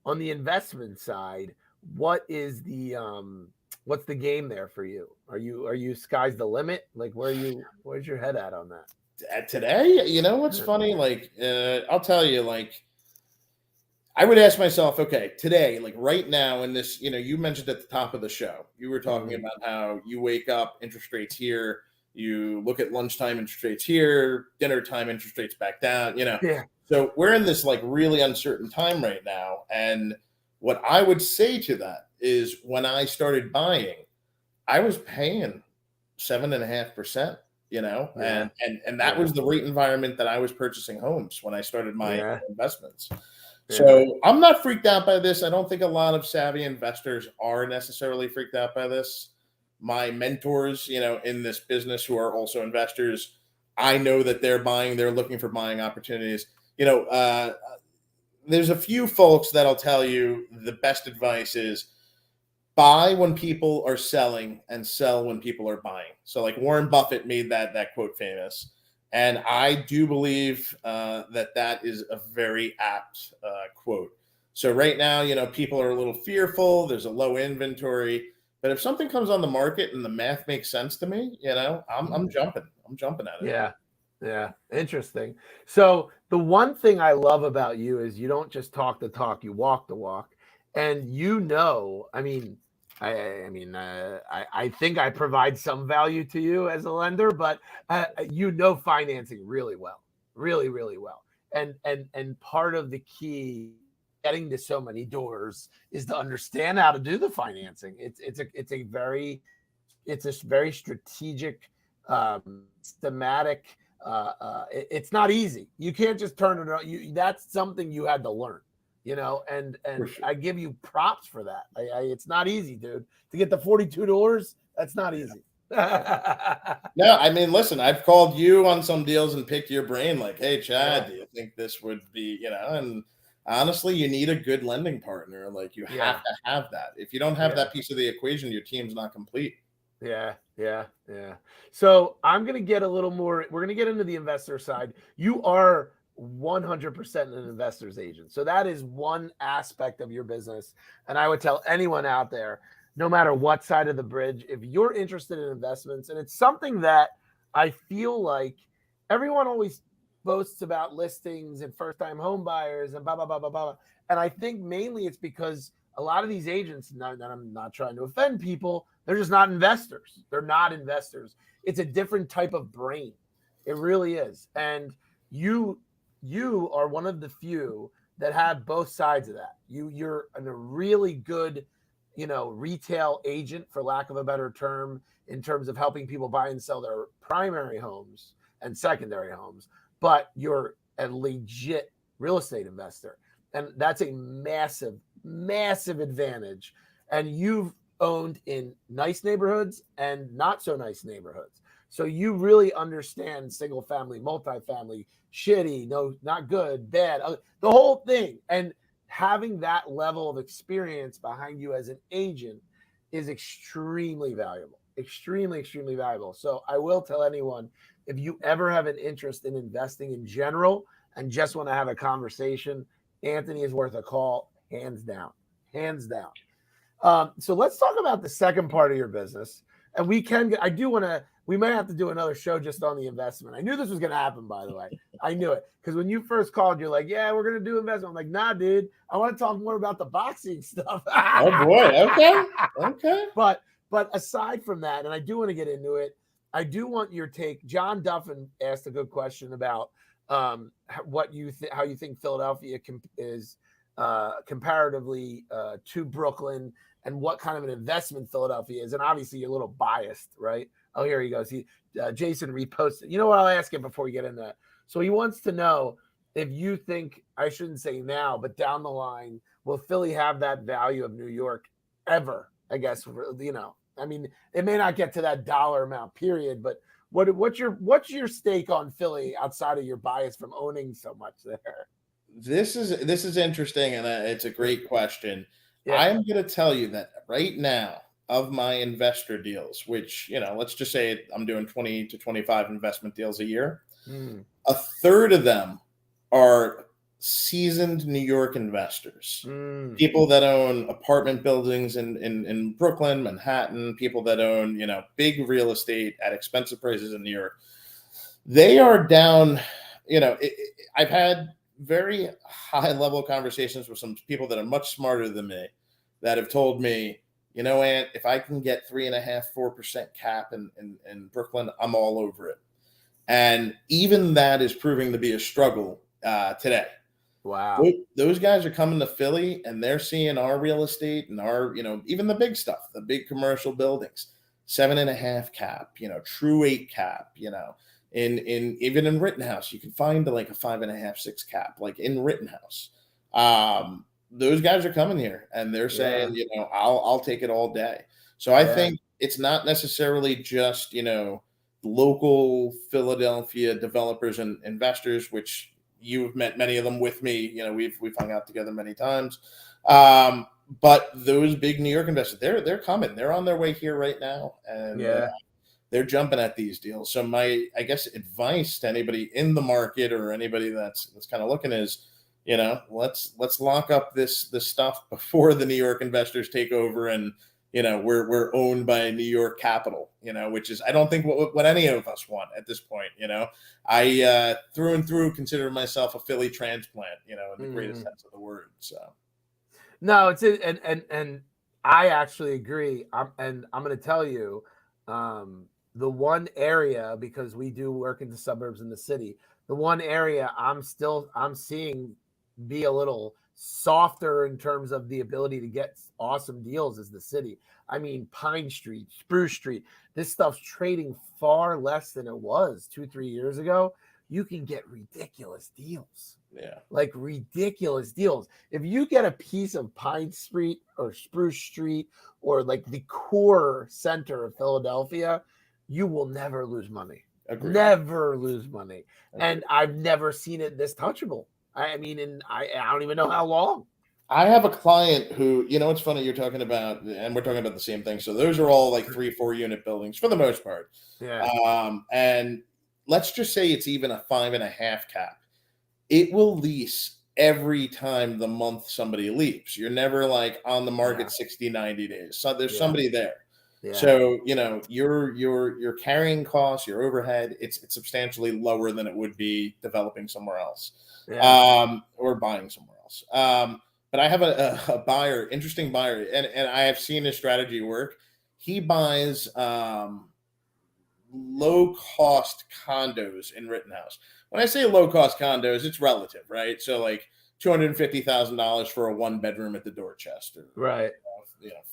on the investment side? What's the game there for you? Are you sky's the limit? Like where's your head at on that? Today, what's funny? Like I'll tell you, like I would ask myself, okay, today, like right now in this, you mentioned at the top of the show, you were talking about how you wake up, interest rates here, you look at lunchtime interest rates here, dinner time interest rates back down, Yeah. So we're in this like really uncertain time right now. And what I would say to that is when I started buying, I was paying 7.5%, and that was the rate environment that I was purchasing homes when I started my investments. So I'm not freaked out by this. I don't think a lot of savvy investors are necessarily freaked out by this. My mentors, in this business who are also investors, I know that they're looking for buying opportunities. There's a few folks that'll tell you the best advice is buy when people are selling and sell when people are buying. So like Warren Buffett made that quote famous. And I do believe that is a very apt quote. So right now, people are a little fearful. There's a low inventory. But if something comes on the market and the math makes sense to me, I'm jumping. I'm jumping at it. Yeah. Interesting. So the one thing I love about you is you don't just talk the talk, you walk the walk. And I think I provide some value to you as a lender, but financing really well, really, really well. And part of the key getting to so many doors is to understand how to do the financing. It's a very strategic, systematic. It's not easy. You can't just turn it on. That's something you had to learn. And Sure. I give you props for that. It's not easy, dude. To get the 42 doors, that's not easy. No, I mean, listen, I've called you on some deals and picked your brain like, hey, Chad, do you think this would be, and honestly, you need a good lending partner. Like you have to have that. If you don't have that piece of the equation, your team's not complete. Yeah. So I'm going to get we're going to get into the investor side. You are 100% an investor's agent. So that is one aspect of your business. And I would tell anyone out there, no matter what side of the bridge, if you're interested in investments, and it's something that I feel like everyone always boasts about listings and first time home buyers and blah, blah, blah, blah, blah. And I think mainly it's because a lot of these agents, and I'm not trying to offend people, they're just not investors. They're not investors. It's a different type of brain. It really is. And you are one of the few that have both sides of that. You're a really good, retail agent, for lack of a better term, in terms of helping people buy and sell their primary homes and secondary homes, but you're a legit real estate investor. And that's a massive, massive advantage. And you've owned in nice neighborhoods and not so nice neighborhoods. So you really understand single family, multifamily, shitty, no, not good, bad, the whole thing. And having that level of experience behind you as an agent is extremely valuable, extremely, extremely valuable. So I will tell anyone, if you ever have an interest in investing in general and just want to have a conversation, Anthony is worth a call, hands down, hands down. So let's talk about the second part of your business. And we might have to do another show just on the investment. I knew this was going to happen, by the way. I knew it. Because when you first called, you're like, yeah, we're going to do investment. I'm like, nah, dude, I want to talk more about the boxing stuff. Oh boy. Okay. Okay. But aside from that, and I do want to get into it, I do want your take. John Duffin asked a good question about how you think Philadelphia is comparatively to Brooklyn, and what kind of an investment Philadelphia is. And obviously you're a little biased, right? Oh, here he goes. Jason reposted. You know what? I'll ask him before we get into that. So he wants to know if you think, I shouldn't say now, but down the line, will Philly have that value of New York ever? I guess, I mean, it may not get to that dollar amount, period, but what's your stake on Philly outside of your bias from owning so much there? This is interesting, and it's a great question. Yeah. I'm going to tell you that right now, of my investor deals, which, let's just say I'm doing 20 to 25 investment deals a year, a third of them are seasoned New York investors, people that own apartment buildings in Brooklyn, Manhattan, people that own, big real estate at expensive prices in New York. They are down, I've had very high level conversations with some people that are much smarter than me that have told me, Ant, if I can get 3.5%, 4% cap in Brooklyn, I'm all over it. And even that is proving to be a struggle today. Wow. Those guys are coming to Philly and they're seeing our real estate and our, even the big stuff, the big commercial buildings, 7.5 cap, true 8 cap, even in Rittenhouse, you can find like a 5.5, 6 cap, like in Rittenhouse. Those guys are coming here and they're saying, I'll take it all day. So I think it's not necessarily just, local Philadelphia developers and investors, which you've met many of them with me. We've hung out together many times. But those big New York investors, they're coming. They're on their way here right now. And they're jumping at these deals. So my, I guess, advice to anybody in the market or anybody that's kind of looking is, let's lock up this stuff before the New York investors take over and, we're owned by New York capital, which is, I don't think what any of us want at this point. I through and through consider myself a Philly transplant, in the greatest sense of the word. So. No, it's and I actually agree. I'm going to tell you, the one area, because we do work in the suburbs in the city, the one area I'm seeing be a little softer in terms of the ability to get awesome deals is the city. I mean, Pine Street, Spruce Street, this stuff's trading far less than it was 2-3 years ago. You can get ridiculous deals. Yeah. Like ridiculous deals. If you get a piece of Pine Street or Spruce Street or like the core center of Philadelphia, you will never lose money. Agreed. Never lose money. Agreed. And I've never seen it this touchable. I mean, and I don't even know how long. I have a client who, it's funny you're talking about, and we're talking about the same thing. So those are all like 3-4 unit buildings for the most part. Yeah. And let's just say it's even a 5.5 cap. it will lease every time the month somebody leaves. You're never like on the market 60, 90 days. So there's somebody there. Yeah. So, your carrying costs, your overhead, it's substantially lower than it would be developing somewhere else, or buying somewhere else. But I have a buyer, interesting buyer, and I have seen his strategy work. He buys low cost condos in Rittenhouse. When I say low cost condos, it's relative, right? So like $250,000 for a 1 bedroom at the Dorchester, right?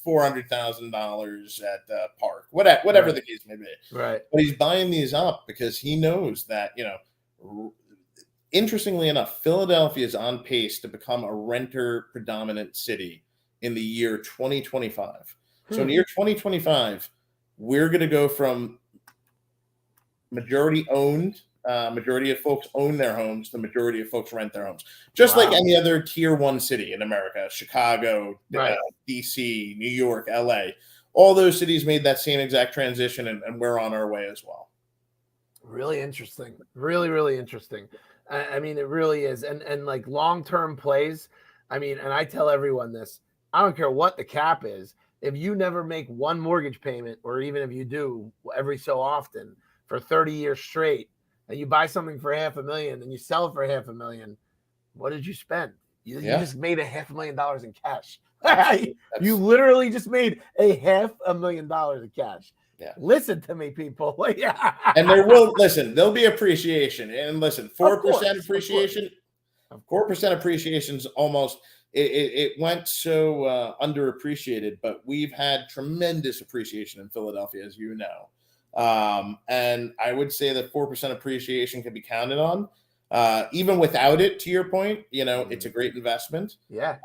$400,000 at the Park, whatever the case may be, right? But he's buying these up because he knows that interestingly enough, Philadelphia is on pace to become a renter predominant city in the year 2025. So in the year 2025, we're going to go from majority owned, majority of folks own their homes, the majority of folks rent their homes, just like any other tier 1 city in America. Chicago, DC, New York, LA, all those cities made that same exact transition, and we're on our way as well. Really interesting. Really, really interesting. I mean, it really is. And like long-term plays, I mean, and I tell everyone this, I don't care what the cap is. If you never make one mortgage payment, or even if you do every so often for 30 years straight, and you buy something for $500,000 and you sell it for $500,000, what did you spend? You just made $500,000 in cash. You literally just made $500,000 in cash. Yeah. Listen to me, people. And there'll be appreciation. And listen, 4% appreciation. 4% appreciation is almost, it went so underappreciated, but we've had tremendous appreciation in Philadelphia, as you know. And I would say that 4% appreciation can be counted on. Even without it, to your point, it's a great investment. Yeah.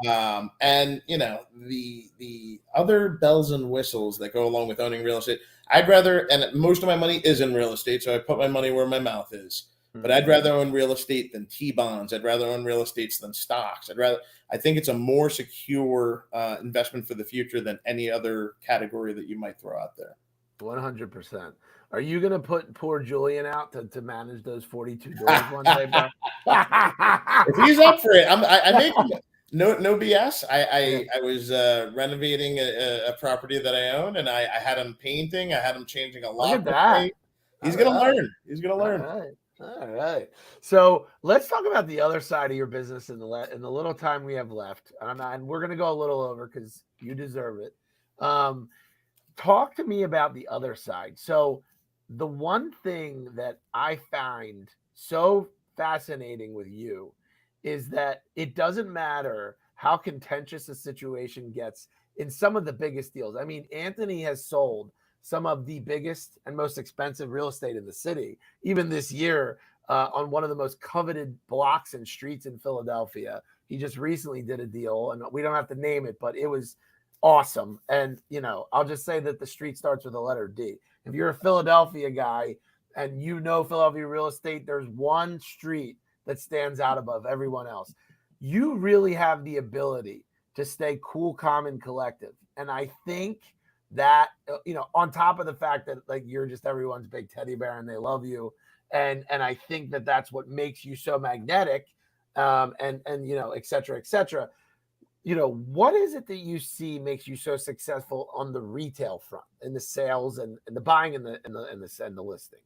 And the other bells and whistles that go along with owning real estate, I'd rather, and most of my money is in real estate, so I put my money where my mouth is. But I'd rather own real estate than T-bonds. I'd rather own real estate than stocks. I think it's a more secure investment for the future than any other category that you might throw out there. 100%. Are you going to put poor Julian out to manage those 42 doors one day, bro? If he's up for it, I make no BS. I was renovating a property that I own, and I had him painting. I had him changing a lot. Look at that. He's going to learn. He's going to learn. All right. So let's talk about the other side of your business in the little time we have left. And we're going to go a little over because you deserve it. Talk to me about the other side. So the one thing that I find so fascinating with you is that it doesn't matter how contentious a situation gets in some of the biggest deals. I mean, Anthony has sold some of the biggest and most expensive real estate in the city, even this year, on one of the most coveted blocks and streets in Philadelphia. He just recently did a deal, and we don't have to name it, but it was awesome. And, I'll just say that the street starts with a letter D. If you're a Philadelphia guy and Philadelphia real estate, there's one street that stands out above everyone else. You really have the ability to stay cool, calm, and collective. And I think that, on top of the fact that like you're just everyone's big teddy bear and they love you. And I think that that's what makes you so magnetic, and et cetera, et cetera. What is it that you see makes you so successful on the retail front, in the sales and the buying and the listing?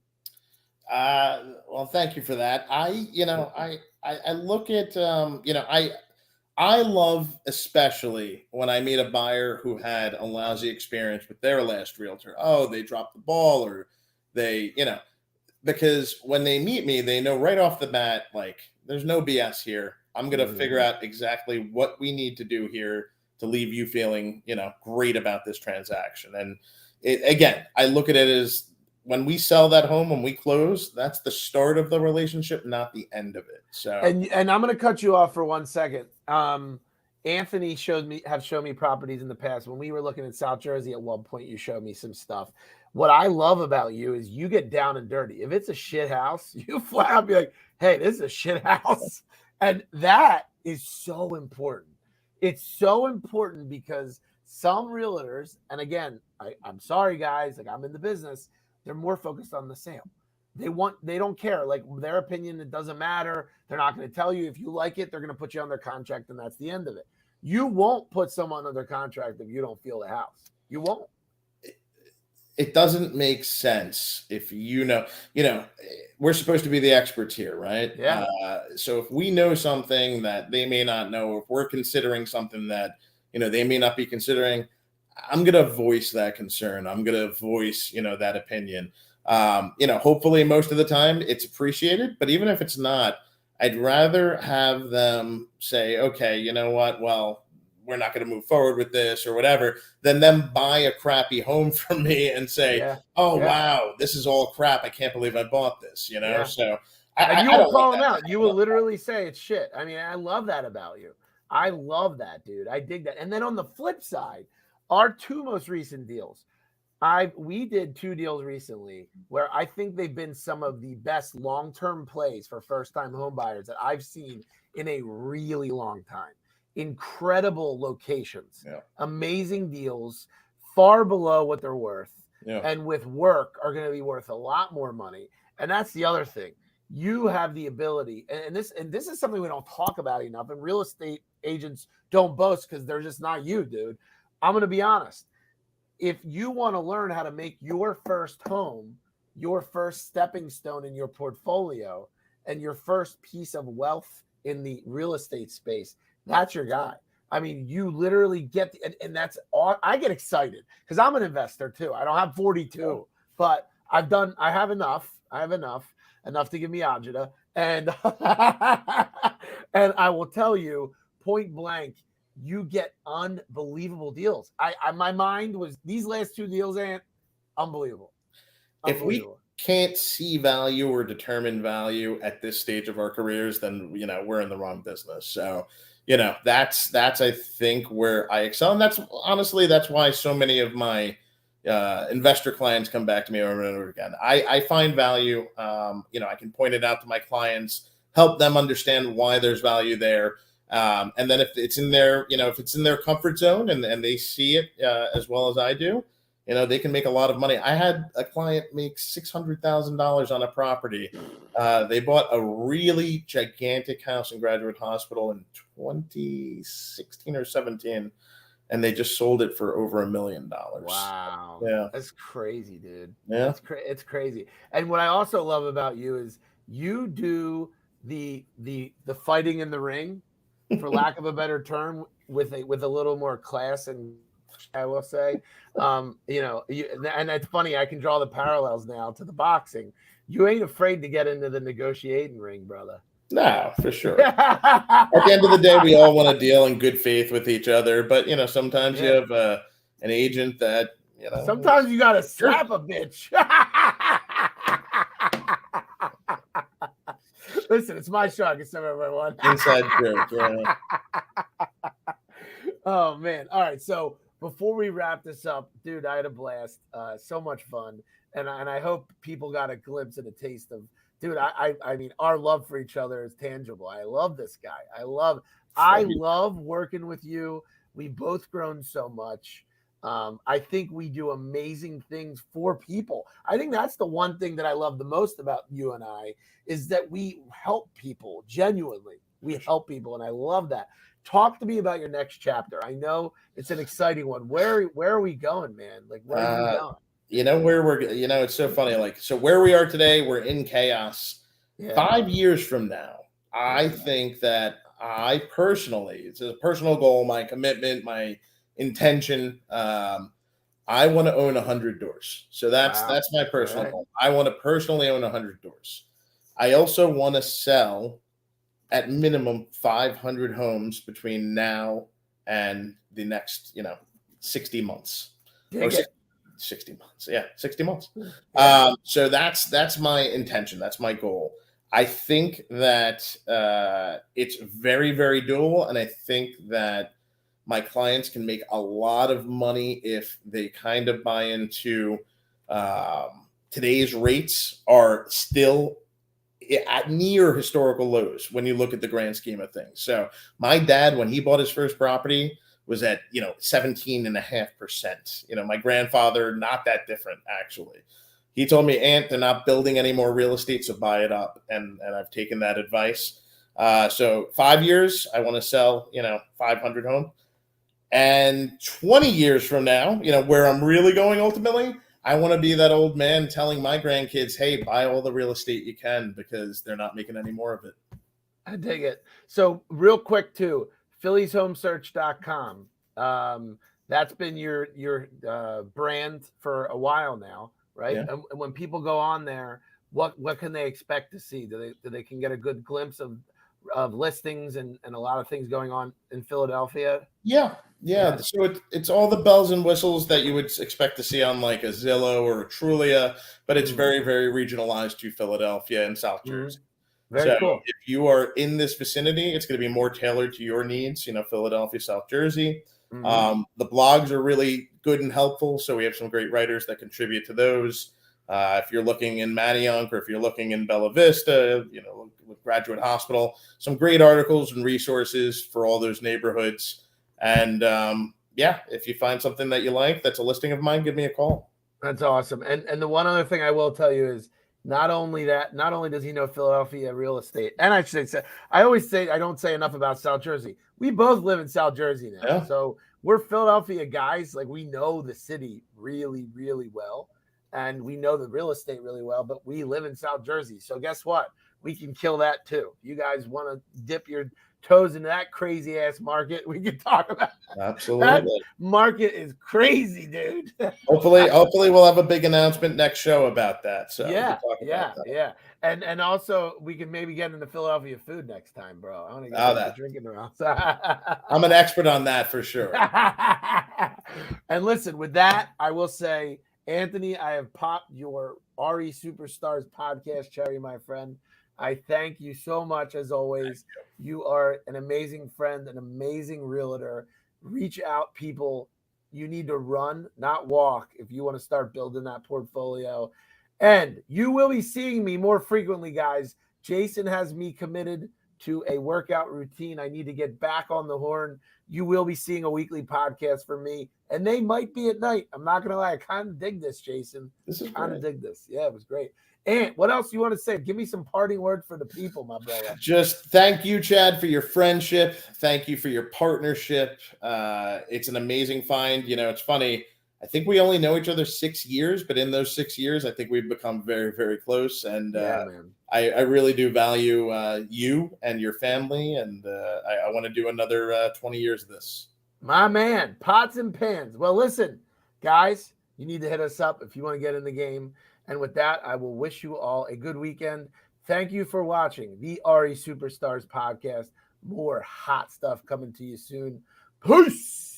Well, thank you for that. I look at, I love, especially when I meet a buyer who had a lousy experience with their last realtor. Oh, they dropped the ball, or they, because when they meet me, they know right off the bat, like, there's no BS here. I'm going to figure out exactly what we need to do here to leave you feeling, great about this transaction. And again, I look at it as when we sell that home, when we close, that's the start of the relationship, not the end of it. So, and I'm going to cut you off for 1 second. Anthony shown me properties in the past. When we were looking at South Jersey at one point, you showed me some stuff. What I love about you is you get down and dirty. If it's a shit house, you flat out be like, hey, this is a shit house. And that is so important. It's so important because some realtors, and again, I'm sorry, guys, like I'm in the business, they're more focused on the sale. they don't care. Like their opinion, it doesn't matter. They're not going to tell you if you like it. They're going to put you under contract, and that's the end of it. You won't put someone under contract if you don't feel the house. You won't. It doesn't make sense if we're supposed to be the experts here, right? Yeah. So if we know something that they may not know, if we're considering something that they may not be considering, I'm going to voice that concern. I'm going to voice that opinion. Hopefully most of the time it's appreciated, but even if it's not, I'd rather have them say, okay, you know what? Well, we're not going to move forward with this or whatever, than them buy a crappy home from me and say, wow, this is all crap. I can't believe I bought this, So and you will call them out. You will literally say it's shit. I mean, I love that about you. I love that, dude. I dig that. And then on the flip side, our two most recent deals, we did 2 deals recently where I think they've been some of the best long-term plays for first-time home buyers that I've seen in a really long time. Incredible locations, amazing deals, far below what they're worth, and with work are going to be worth a lot more money. And that's the other thing. You have the ability, and this is something we don't talk about enough, and real estate agents don't boast because they're just not you, dude. I'm going to be honest. If you want to learn how to make your first home, your first stepping stone in your portfolio, and your first piece of wealth in the real estate space, that's your guy. I mean, you literally get and that's all. I get excited because I'm an investor too. I don't have 42, but I have enough. I have enough to give me agita. And and I will tell you point blank, you get unbelievable deals. My mind was these last 2 deals, Ant, unbelievable. If we can't see value or determine value at this stage of our careers, then we're in the wrong business. So that's I think where I excel, and that's why so many of my investor clients come back to me over and over again. I find value. I can point it out to my clients, help them understand why there's value there. And then if it's in their comfort zone and they see it as well as I do, they can make a lot of money. I had a client make $600,000 on a property. They bought a really gigantic house in Graduate Hospital in 2016 or 17, and they just sold it for over $1 million. Wow. Yeah. That's crazy, dude. Yeah. It's crazy. And what I also love about you is you do the fighting in the ring, for lack of a better term, with a little more class, and I will say, and it's funny. I can draw the parallels now to the boxing. You ain't afraid to get into the negotiating ring, brother. No, for sure. At the end of the day, we all want to deal in good faith with each other, but sometimes you have an agent that Sometimes you gotta slap a bitch. Listen, it's my show. I can serve everyone. Inside joke, yeah. Oh man! All right, so before we wrap this up, dude, I had a blast. So much fun, and I hope people got a glimpse and a taste of, dude. I mean, our love for each other is tangible. I love this guy. I love working with you. We've both grown so much. I think we do amazing things for people. I think that's the one thing that I love the most about you and I is that we help people genuinely. We help people, and I love that. Talk to me about your next chapter. I know it's an exciting one. Where are we going, man? Like, where are we going? Where we're, it's so funny. Like, so where we are today, we're in chaos. Yeah. 5 years from now, I think that I personally, it's a personal goal, my commitment, my intention. I want to own 100 doors. So that's my personal goal. I want to personally own 100 doors. I also want to sell at minimum 500 homes between now and the next, 60 months. 60 months. Yeah, 60 months. So that's my intention. That's my goal. I think that it's very, very doable. And I think that my clients can make a lot of money if they kind of buy into today's rates are still at near historical lows when you look at the grand scheme of things. So my dad, when he bought his first property, was at 17.5%. My grandfather, not that different actually. He told me, Ant, they're not building any more real estate, so buy it up. And I've taken that advice. So 5 years, I want to sell, 500 homes. And 20 years from now, where I'm really going ultimately, I want to be that old man telling my grandkids, hey, buy all the real estate you can because they're not making any more of it. I dig it. So real quick too, phillieshomesearch.com. That's been your brand for a while now, right? Yeah. And when people go on there, what can they expect to see? Do they can get a good glimpse of listings and a lot of things going on in Philadelphia? Yeah. So it's all the bells and whistles that you would expect to see on like a Zillow or a Trulia, but it's very, very regionalized to Philadelphia and South Jersey. Very cool. If you are in this vicinity, it's going to be more tailored to your needs, Philadelphia, South Jersey. The blogs are really good and helpful. So we have some great writers that contribute to those. If you're looking in Manayunk or if you're looking in Bella Vista, with Graduate Hospital, some great articles and resources for all those neighborhoods. And if you find something that you like, that's a listing of mine, give me a call. That's awesome. And the one other thing I will tell you is not only does he know Philadelphia real estate, and I should say, I always say, I don't say enough about South Jersey. We both live in South Jersey now. Yeah. So we're Philadelphia guys. Like we know the city really, really well. And we know the real estate really well, but we live in South Jersey. So guess what? We can kill that too. You guys want to dip your toes into that crazy ass market? We can talk about absolutely. That market is crazy, dude. Hopefully we'll have a big announcement next show about that. So yeah. And also we can maybe get into Philadelphia food next time, bro. I want to get drinking around. I'm an expert on that for sure. And listen, with that, I will say, Anthony, I have popped your RE Superstars podcast cherry, my friend. I thank you so much, as always. You are an amazing friend, an amazing realtor. Reach out, people. You need to run, not walk, if you want to start building that portfolio. And you will be seeing me more frequently, guys. Jason has me committed to a workout routine. I need to get back on the horn. You will be seeing a weekly podcast from me, and they might be at night. I'm not going to lie. I kind of dig this, Jason. This is kind of dig this. Yeah, it was great. And what else you want to say? Give me some parting word for the people, my brother. Just thank you, Chad, for your friendship. Thank you for your partnership. It's an amazing find. It's funny. I think we only know each other 6 years, but in those 6 years, I think we've become very, very close. And man. I really do value you and your family. And I want to do another 20 years of this. My man, pots and pans. Well, listen, guys, you need to hit us up if you want to get in the game. And with that, I will wish you all a good weekend. Thank you for watching the RE Superstars podcast. More hot stuff coming to you soon. Peace.